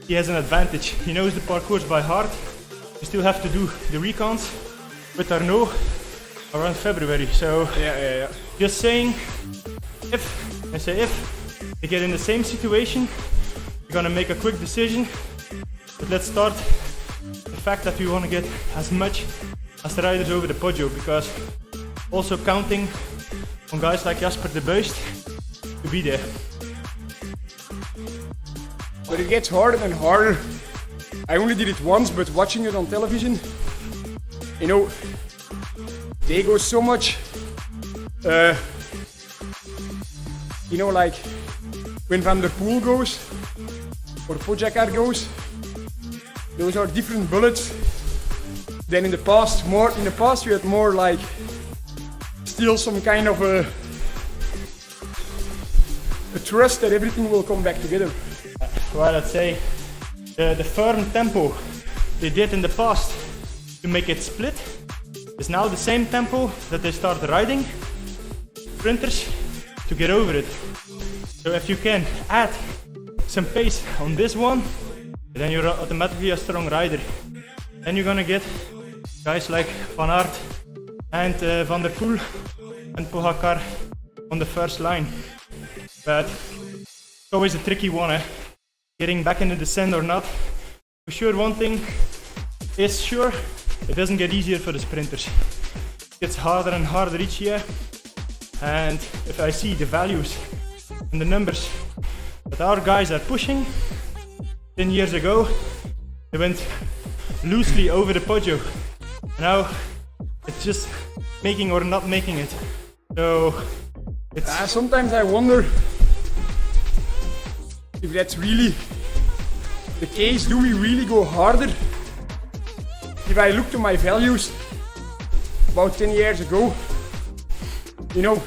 he has an advantage. He knows the parcours by heart. You still have to do the recons with Arnaud around February. So yeah. just saying, if they get in the same situation, you're gonna make a quick decision. But let's start the fact that we want to get as much as the riders over the Poggio, because also counting on guys like Jasper de Buist to be there. But it gets harder and harder. I only did it once, but watching it on television, you know, they go so much, you know, like when Van der Poel goes or Pogacar goes, those are different bullets than in the past. In the past you had more like still some kind of a trust that everything will come back together. Well, I'd say the firm tempo they did in the past to make it split is now the same tempo that they start riding sprinters to get over it. So if you can add some pace on this one, then you're automatically a strong rider. Then you're gonna get guys like Van Aert and Van der Poel and Pogacar on the first line. But it's always a tricky one, getting back in the descent or not. For sure, one thing is sure, it doesn't get easier for the sprinters. It gets harder and harder each year. And if I see the values and the numbers that our guys are pushing, 10 years ago, they went loosely over the Poggio. Now it's just making or not making it. So it's sometimes I wonder if that's really the case. Do we really go harder? If I look to my values about 10 years ago, you know,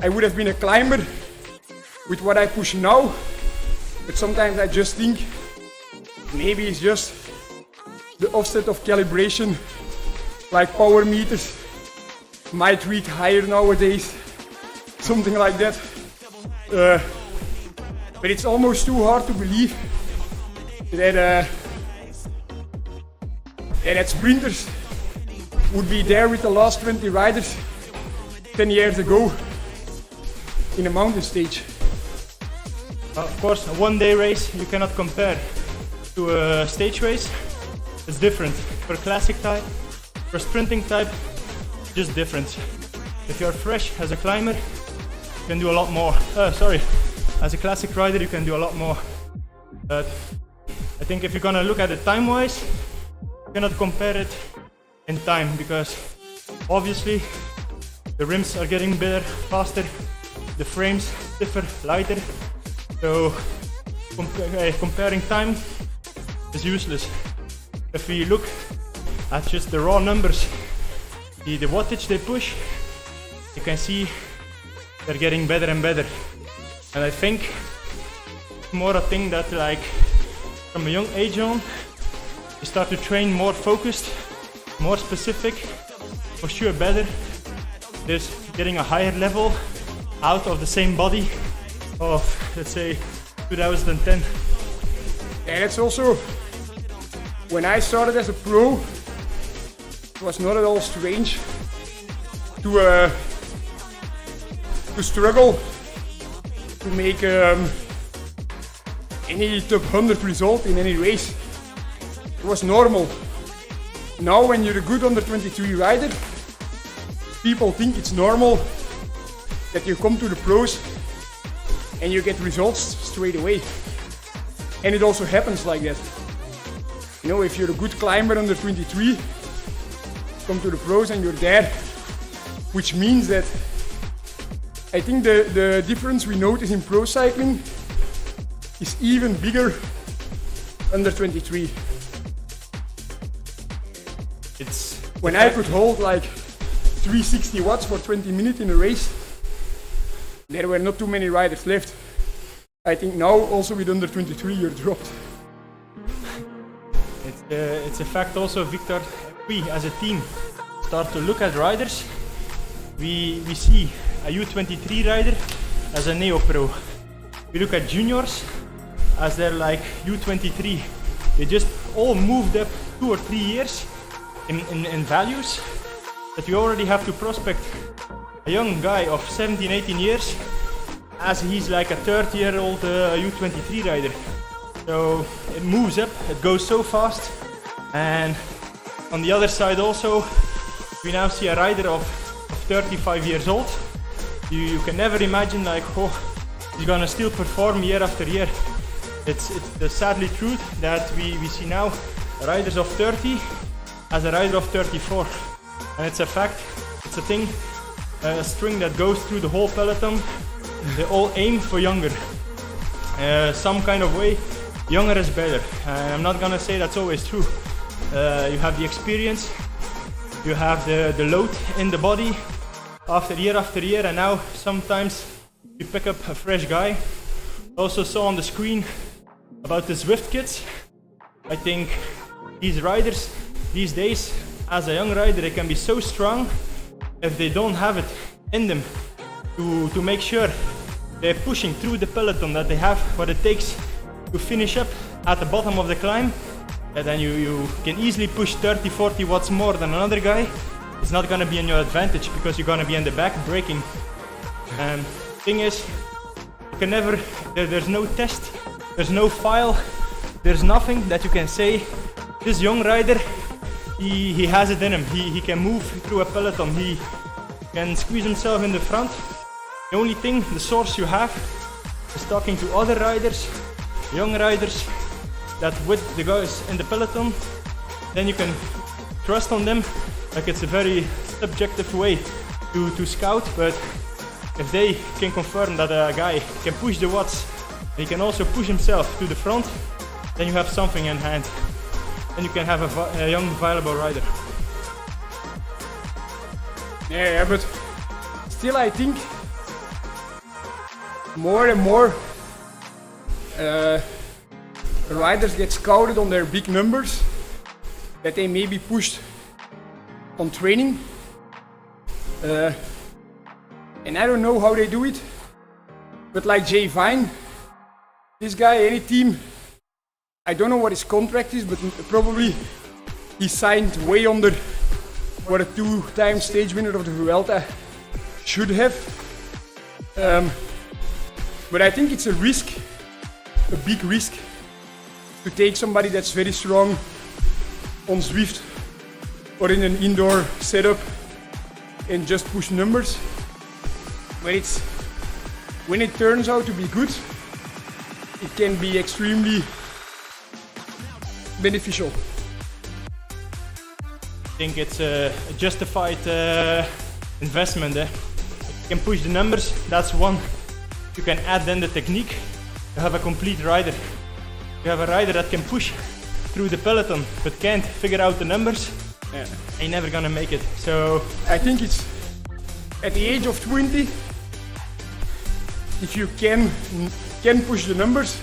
I would have been a climber with what I push now. But sometimes I just think maybe it's just the offset of calibration, like power meters might read higher nowadays, something like that. But it's almost too hard to believe that sprinters would be there with the last 20 riders 10 years ago in a mountain stage. Of course, a one-day race you cannot compare to a stage race. It's different. For a classic type, for a sprinting type, just different. If you're fresh as a climber, you can do a lot more. As a classic rider, you can do a lot more. But I think if you're gonna look at it time-wise, you cannot compare it in time, because obviously the rims are getting better, faster, the frames stiffer, lighter. So comparing time is useless. If we look at just the raw numbers, the wattage they push, you can see they're getting better and better. And I think it's more a thing that, like, from a young age on, you start to train more focused, more specific, for sure better. There's getting a higher level out of the same body of, let's say, 2010. And it's also, when I started as a pro, it was not at all strange to struggle to make any top 100 result in any race. It was normal. Now when you're a good under 23 rider, people think it's normal that you come to the pros and you get results straight away. And it also happens like that. You know, if you're a good climber under 23, come to the pros and you're there, which means that I think the difference we notice in pro cycling is even bigger under 23. It's when I could hold like 360 watts for 20 minutes in a race. There were not too many riders left. I think now also with under 23 you're dropped. It's a fact also, Victor, we as a team start to look at riders. We see a U23 rider as a neo-pro. We look at juniors as they're like U23. They just all moved up 2 or 3 years in values that you already have to prospect a young guy of 17, 18 years as he's like a 30-year-old U23 rider. So it moves up, it goes so fast. And on the other side also, we now see a rider of 35 years old. You can never imagine like, oh, he's gonna still perform year after year. It's the sadly truth that we see now riders of 30 as a rider of 34. And it's a fact, it's a thing, a string that goes through the whole peloton. They all aim for younger. Some kind of way, younger is better. I'm not gonna say that's always true. You have the experience, you have the load in the body after year, and now sometimes you pick up a fresh guy. Also saw on the screen about the Zwift kids. I think these riders these days, as a young rider, they can be so strong if they don't have it in them to make sure they're pushing through the peloton, that they have what it takes to finish up at the bottom of the climb. And then you can easily push 30-40 watts more than another guy. It's not gonna be in your advantage because you're gonna be in the back braking. Thing is, you can never, there's no test, there's no file, there's nothing that you can say, this young rider, he has it in him, he can move through a peloton, he can squeeze himself in the front. The only thing, the source you have, is talking to other riders, young riders, that with the guys in the peloton, then you can trust on them. Like, it's a very subjective way to scout, but if they can confirm that a guy can push the watts, he can also push himself to the front, then you have something in hand. Then you can have a young, viable rider. Yeah, but still I think more and more riders get scouted on their big numbers, that they may be pushed on training. And I don't know how they do it, but like Jay Vine, this guy, any team, I don't know what his contract is, but probably he signed way under what a 2-time stage winner of the Vuelta should have. But I think it's a risk, a big risk, to take somebody that's very strong on Zwift or in an indoor setup and just push numbers. When it turns out to be good, it can be extremely beneficial. I think it's a justified investment. If you can push the numbers, that's one. You can add then the technique. You have a complete rider. You have a rider that can push through the peloton but can't figure out the numbers. Yeah. You're never gonna make it. So I think it's at the age of 20, if you can push the numbers,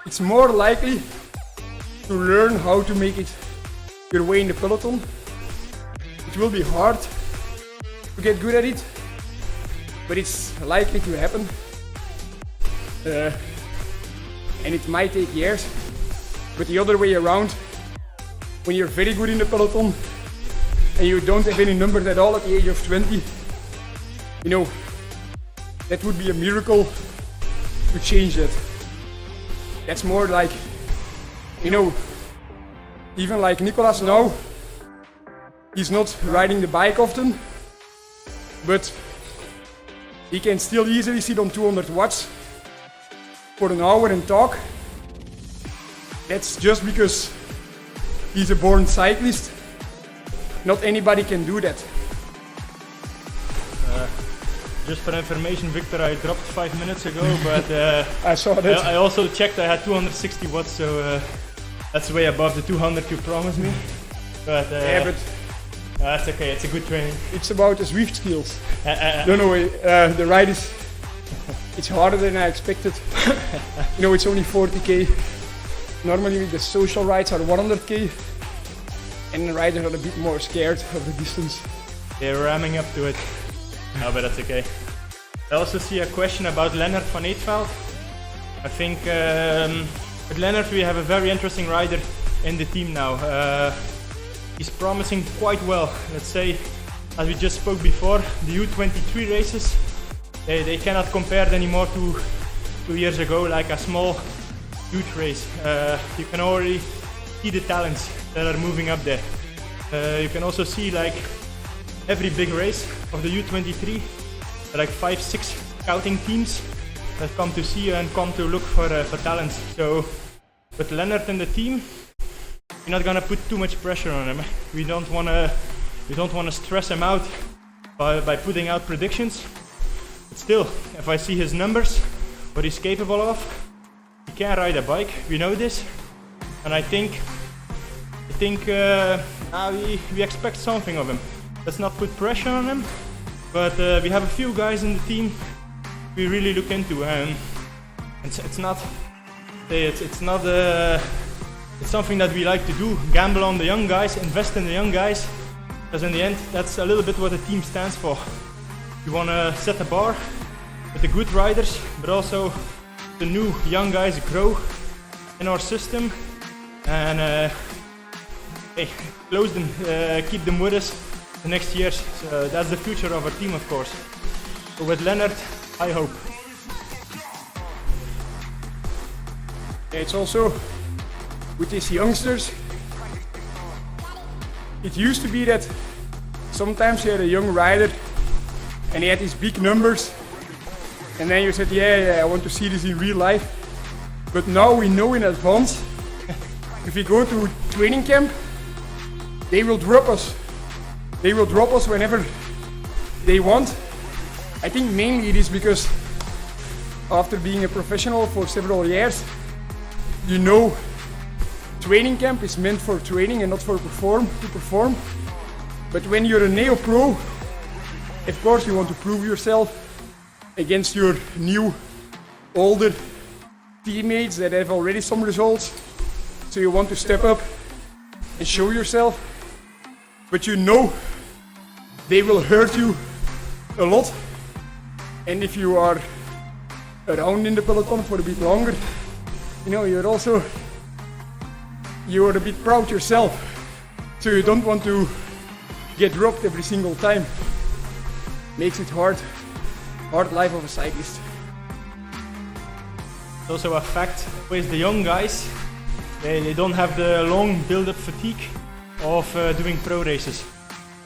it's more likely to learn how to make it your way in the peloton. It will be hard to get good at it, but it's likely to happen. And it might take years, but the other way around, when you're very good in the peloton and you don't have any numbers at all at the age of 20, you know, that would be a miracle to change that. That's more like, you know, even like Nikolas now, he's not riding the bike often, but he can still easily sit on 200 watts for an hour and talk. That's just because he's a born cyclist. Not anybody can do that. Just for information, Victor, I dropped 5 minutes ago, but I saw that. I also checked, I had 260 watts, so that's way above the 200 you promised me. But, yeah, but That's okay, it's a good training. It's about the Zwift skills. No, the ride is, it's harder than I expected. You know, it's only 40k. Normally the social rides are 100k. And the riders are a bit more scared of the distance. They're ramming up to it. No, but that's okay. I also see a question about Lennart van Eetveld. I think with Lennart we have a very interesting rider in the team now. He's promising quite well. Let's say, as we just spoke before, the U23 races, they cannot compare it anymore to 2 years ago, like a small, huge race. You can already see the talents that are moving up there. You can also see like every big race of the U23, like 5-6 scouting teams that come to see and come to look for talents. So with Lennart and the team, we're not gonna put too much pressure on him. We don't wanna stress him out by putting out predictions. But still, if I see his numbers, what he's capable of, he can ride a bike. We know this, and I think we expect something of him. Let's not put pressure on him, but we have a few guys in the team we really look into, and it's something that we like to do. Gamble on the young guys, invest in the young guys, because in the end, that's a little bit what the team stands for. We want to set a bar with the good riders, but also the new young guys grow in our system, and close them, keep them with us the next years. So that's the future of our team, of course. So with Lennart, I hope. It's also with these youngsters. It used to be that sometimes you had a young rider and he had these big numbers, and then you said, yeah, I want to see this in real life. But now we know in advance, if we go to training camp, they will drop us. They will drop us whenever they want. I think mainly it is because after being a professional for several years, you know training camp is meant for training and not for to perform. But when you're a neo-pro, of course you want to prove yourself against your new, older teammates that have already some results. So you want to step up and show yourself. But you know they will hurt you a lot. And if you are around in the peloton for a bit longer, you know, you're a bit proud yourself. So you don't want to get dropped every single time. Makes it hard life of a cyclist. It's also a fact with the young guys, they don't have the long build-up fatigue of doing pro races.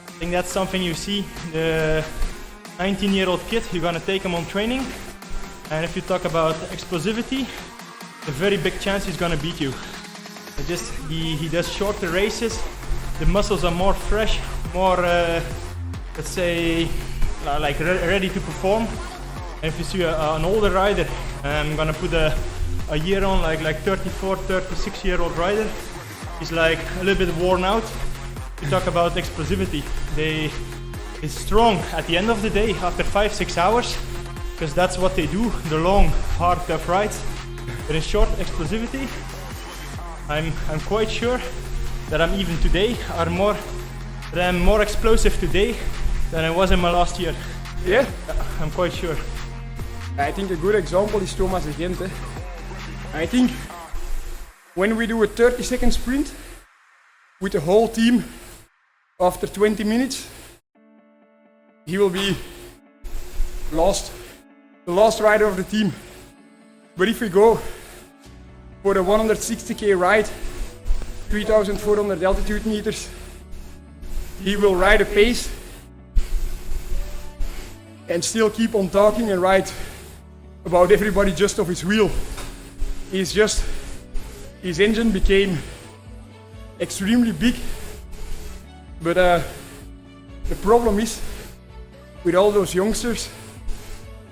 I think that's something you see. The 19-year-old kid, you're gonna take him on training, and if you talk about explosivity, a very big chance he's gonna beat you. He does shorter races, the muscles are more fresh, more let's say like ready to perform. And if you see an older rider, I'm gonna put a year on, like 34, 36-year-old rider, he's like a little bit worn out. We talk about explosivity. It's strong at the end of the day after 5-6 hours, because that's what they do, the long, hard, tough rides. But in short explosivity, I'm quite sure that I'm even today I'm more explosive today than I was in my last year. Yeah? I'm quite sure. I think a good example is Thomas Gent. I think when we do a 30-second sprint with the whole team, after 20 minutes, he will be the last rider of the team. But if we go for a 160k ride, 3,400 altitude meters, he will ride a pace and still keep on talking and ride about everybody just off his wheel. His engine became extremely big, but the problem is with all those youngsters,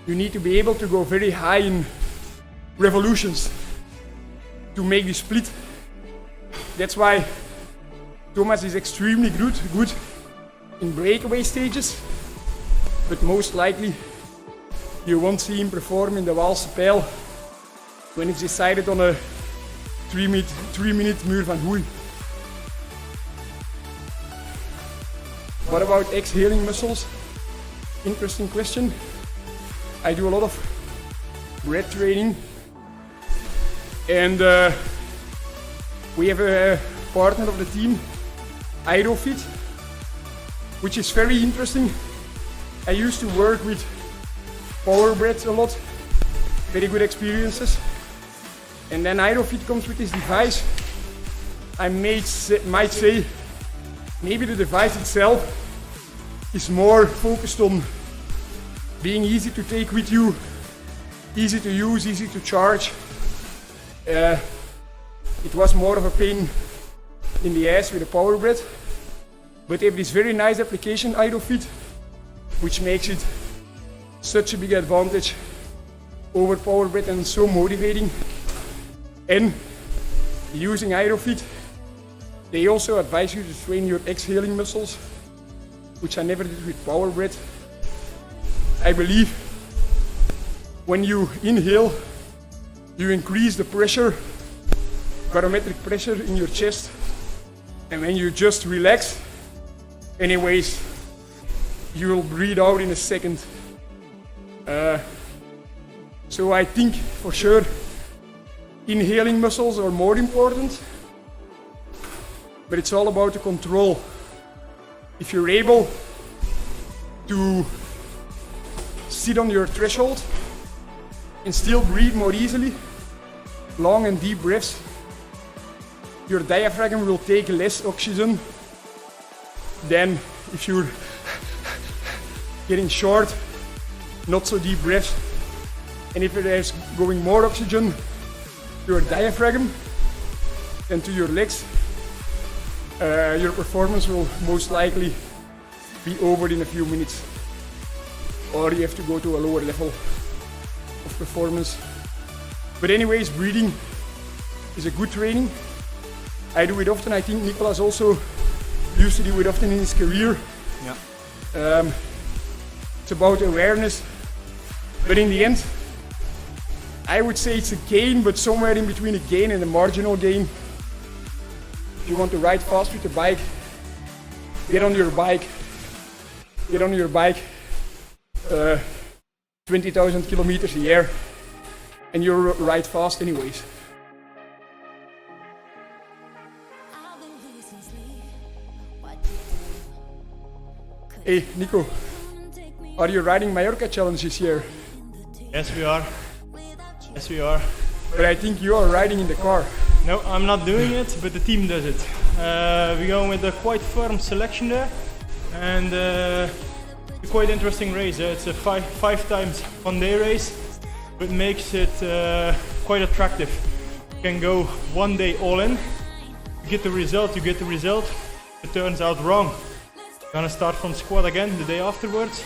you need to be able to go very high in revolutions to make the split. That's why Thomas is extremely good in breakaway stages, but most likely you won't see him perform in the Waalse when it's decided on a 3-minute muur van Hoei. What about exhaling muscles? Interesting question. I do a lot of breath training, and we have a partner of the team, Aerofit, which is very interesting. I used to work with power breath a lot, very good experiences. And then Aerofit comes with this device. I might say maybe the device itself is more focused on being easy to take with you, easy to use, easy to charge. It was more of a pain in the ass with the power breath, but they have this very nice application, Aerofit, which makes it such a big advantage over power breath and so motivating. And using Aerofit, they also advise you to train your exhaling muscles, which I never did with power breath. I believe when you inhale, you increase the pressure, barometric pressure in your chest, and when you just relax, anyways, you will breathe out in a second. So I think for sure inhaling muscles are more important, but it's all about the control. If you're able to sit on your threshold and still breathe more easily, long and deep breaths, your diaphragm will take less oxygen than if you're getting short, not so deep breaths. And if there's going more oxygen to your diaphragm than to your legs, your performance will most likely be over in a few minutes, or you have to go to a lower level of performance. But anyways, breathing is a good training. I do it often. I think Nikolas also used to do it often in his career. Yeah. It's about awareness, but in the end, I would say it's a gain, but somewhere in between a gain and a marginal gain. If you want to ride fast with the bike, get on your bike. 20,000 kilometers a year, and you'll ride fast anyways. Hey Niko, are you riding Mallorca Challenge this year? Yes, we are. Yes, we are. But I think you are riding in the car. No, I'm not doing it, but the team does it. We're going with a quite firm selection there, and a quite interesting race. It's a five times one day race, but makes it quite attractive. You can go one day all in, you get the result, It turns out wrong, you're gonna start from squat again the day afterwards.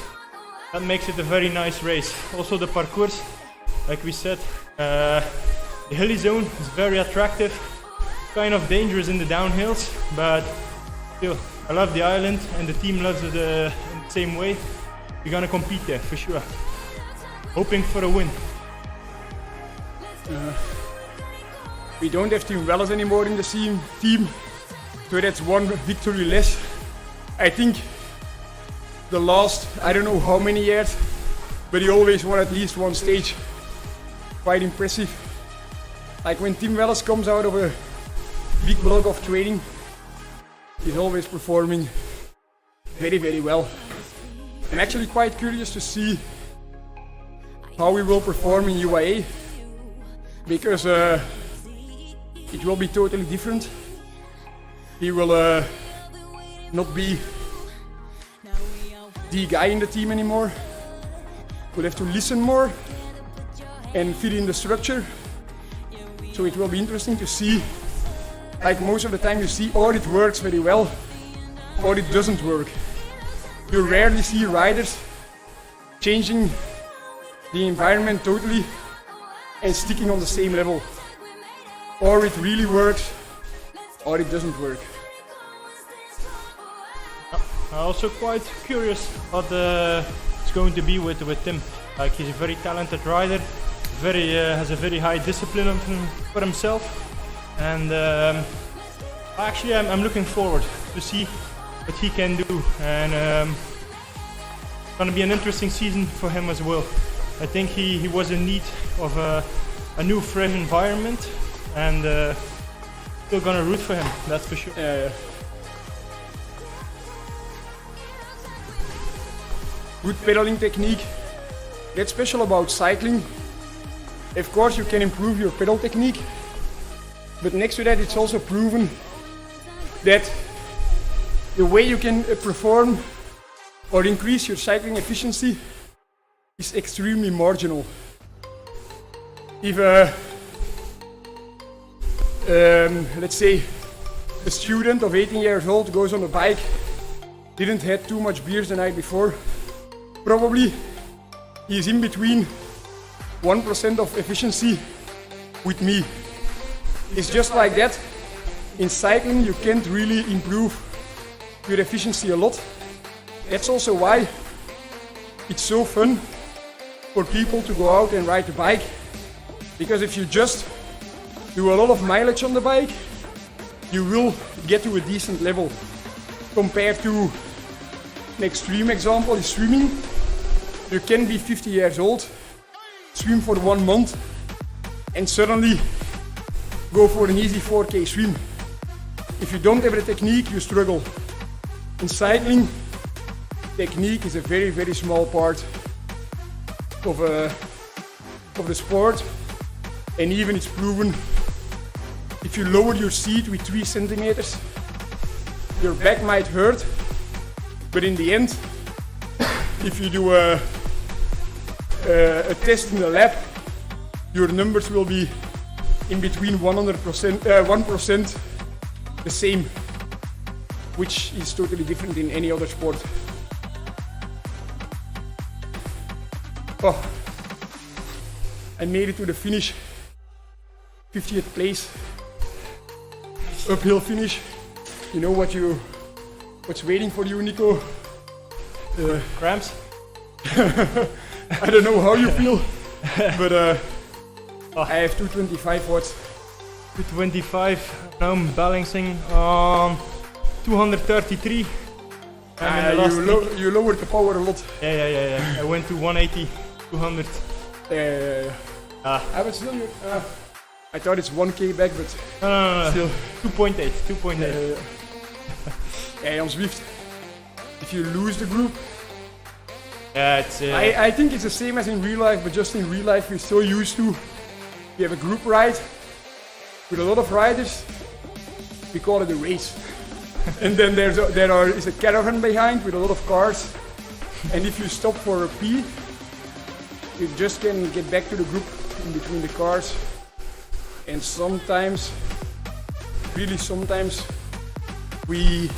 That makes it a very nice race. Also the parcours, like we said, the hilly zone is very attractive, kind of dangerous in the downhills, but still, I love the island and the team loves it in the same way. We're gonna compete there for sure. Hoping for a win. We don't have Team Welles anymore in the team, so that's one victory less. I think the last, I don't know how many years, but he always won at least one stage. Quite impressive. Like when Team Welles comes out of a big block of training, he's always performing very, very well. I'm actually quite curious to see how he will perform in UAE, because it will be totally different. He will not be the guy in the team anymore. We'll have to listen more and fit in the structure. So it will be interesting to see, like most of the time you see, or it works very well, or it doesn't work. You rarely see riders changing the environment totally and sticking on the same level. Or it really works, or it doesn't work. Also quite curious what it's going to be with Tim. Like, he's a very talented rider, has a very high discipline for himself, and actually I'm looking forward to see what he can do, and it's going to be an interesting season for him as well. I think he was in need of a new fresh environment, and still gonna root for him, that's for sure. Good pedaling technique. That's special about cycling. Of course you can improve your pedal technique, but next to that it's also proven that the way you can perform or increase your cycling efficiency is extremely marginal. If let's say a student of 18 years old goes on a bike, didn't have too much beers the night before, probably he's in between 1% of efficiency with me. It's just like that. In cycling you can't really improve your efficiency a lot. That's also why it's so fun for people to go out and ride a bike. Because if you just do a lot of mileage on the bike, you will get to a decent level. Compared to an extreme example is swimming. You can be 50 years old, swim for 1 month, and suddenly go for an easy 4K swim. If you don't have the technique, you struggle. In cycling, technique is a very, very small part of the sport, and even it's proven if you lower your seat with 3 centimeters, your back might hurt, but in the end, if you do a test in the lab, your numbers will be in between 1% the same, which is totally different in any other sport. Oh, I made it to the finish, 50th place, uphill finish. You know what's waiting for you, Niko? Cramps? I don't know how you feel, but I have 225 watts. 225, now I'm balancing on 233. You lowered the power a lot. Yeah. I went to 180, 200. I was still, I thought it's 1K back, but no. still 2.8. Yeah, on Zwift, if you lose the group, yeah, it's. I think it's the same as in real life, but just in real life we're so used to. We have a group ride with a lot of riders. We call it a race, and then there is a caravan behind with a lot of cars. And if you stop for a pee, you just can get back to the group in between the cars. And sometimes, really sometimes, we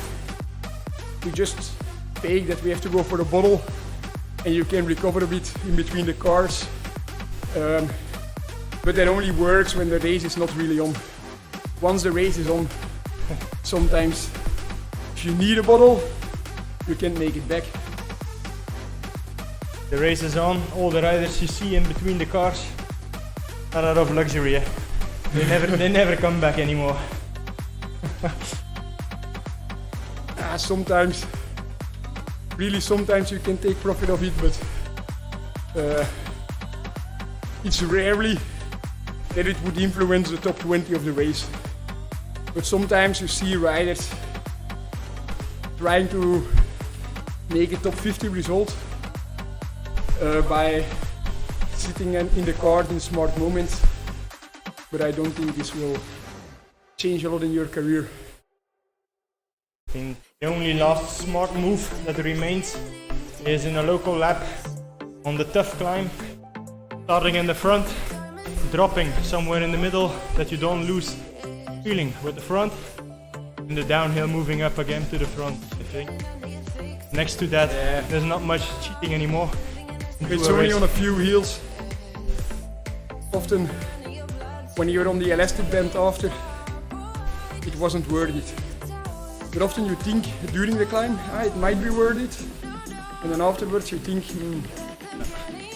just fake that we have to go for the bottle, and you can recover a bit in between the cars. But that only works when the race is not really on. Once the race is on, sometimes if you need a bottle, you can make it back. The race is on, all the riders you see in between the cars are out of luxury. Eh? They never come back anymore. Sometimes, really sometimes you can take profit of it, but it's rarely that it would influence the top 20 of the race. But sometimes you see riders trying to make a top 50 result by sitting in the car in smart moments. But I don't think this will change a lot in your career. I think the only last smart move that remains is in a local lap on the tough climb, starting in the front, dropping somewhere in the middle that you don't lose feeling with the front, and the downhill moving up again to the front. I think next to that, there's not much cheating anymore. It's only on a few heels. Often when you're on the elastic band after, it wasn't worth it. But often you think during the climb, it might be worth it. And then afterwards you think,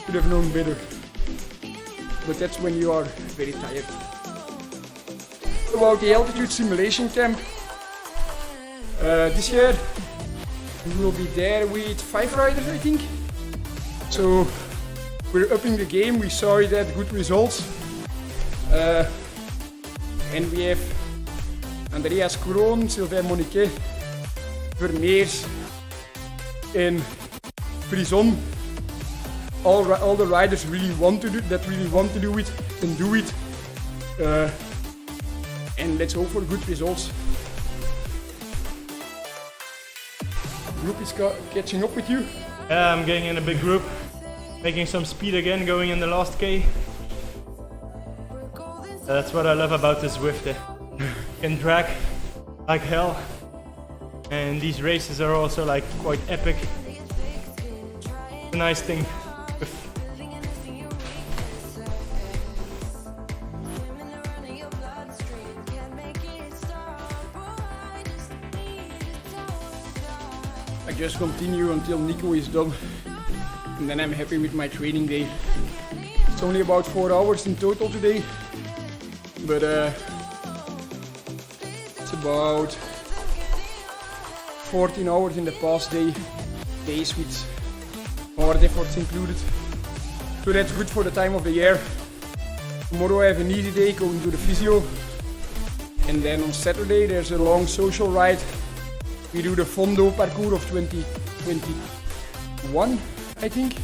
could have known better. But that's when you are very tired. About the altitude simulation camp. This year we will be there with 5 riders, I think. So we're upping the game. We saw it had good results. And we have Andreas Kroon, Sylvain Moniquet, Vermeers and Frison. All the riders really want to do it and do it. And let's hope for good results. Group is catching up with you? Yeah, I'm getting in a big group, making some speed again, going in the last K. That's what I love about this Zwift. You can drag like hell, and these races are also like quite epic. It's a nice thing. I just continue until Niko is done, and then I'm happy with my training day. It's only about 4 hours in total today, but it's about 14 hours in the past days with hard efforts included. So that's good for the time of the year. Tomorrow I have an easy day going to the physio, and then on Saturday there's a long social ride. We do the Fondo parcours of 2021, I think.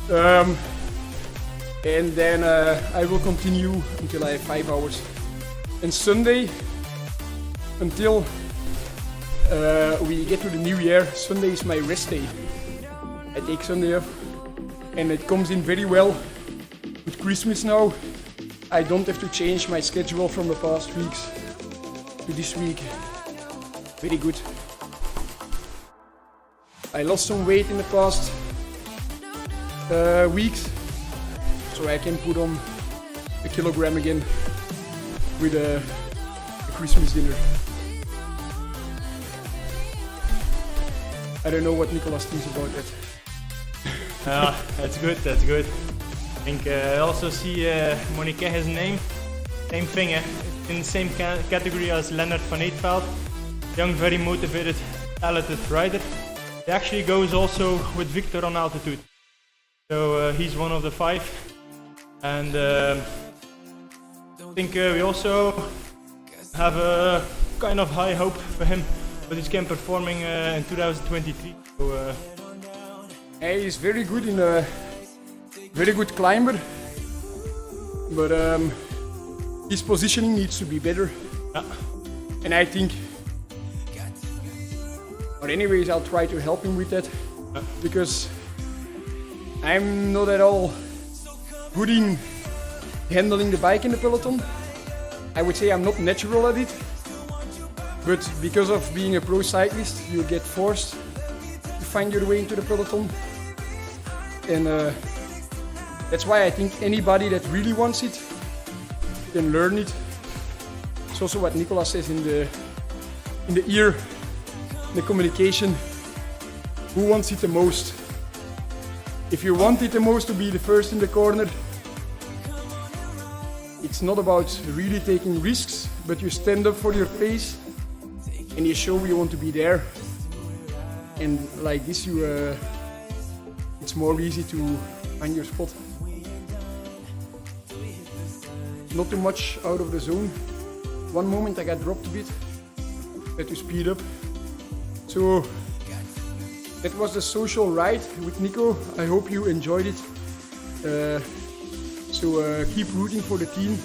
And then I will continue until I have 5 hours. And Sunday, until we get to the new year, Sunday is my rest day. I take Sunday off, and it comes in very well with Christmas now. I don't have to change my schedule from the past weeks to this week. Very good. I lost some weight in the past weeks, so I can put on a kilogram again with a Christmas dinner. I don't know what Nikolas thinks about that. That's good, that's good. I think I also see Monique his name. Same thing, in the same category as Lennart van Eetveld. Young, very motivated, talented rider. He actually goes also with Victor on altitude. So he's one of the 5. And I think we also have a kind of high hope for him, but he's can performing in 2023. So, he's very good in a very good climber, but his positioning needs to be better. Yeah. And I think, but anyways, I'll try to help him with that, because I'm not at all good in handling the bike in the peloton. I would say I'm not natural at it, but because of being a pro cyclist, you get forced to find your way into the peloton. And that's why I think anybody that really wants it can learn it. It's also what Nikolas says in the ear, in the communication. Who wants it the most? If you want it the most to be the first in the corner, it's not about really taking risks, but you stand up for your pace and you show you want to be there. And like this, it's more easy to find your spot. Not too much out of the zone. One moment I got dropped a bit, had to speed up. So that was the social ride with Niko. I hope you enjoyed it. So keep rooting for the team.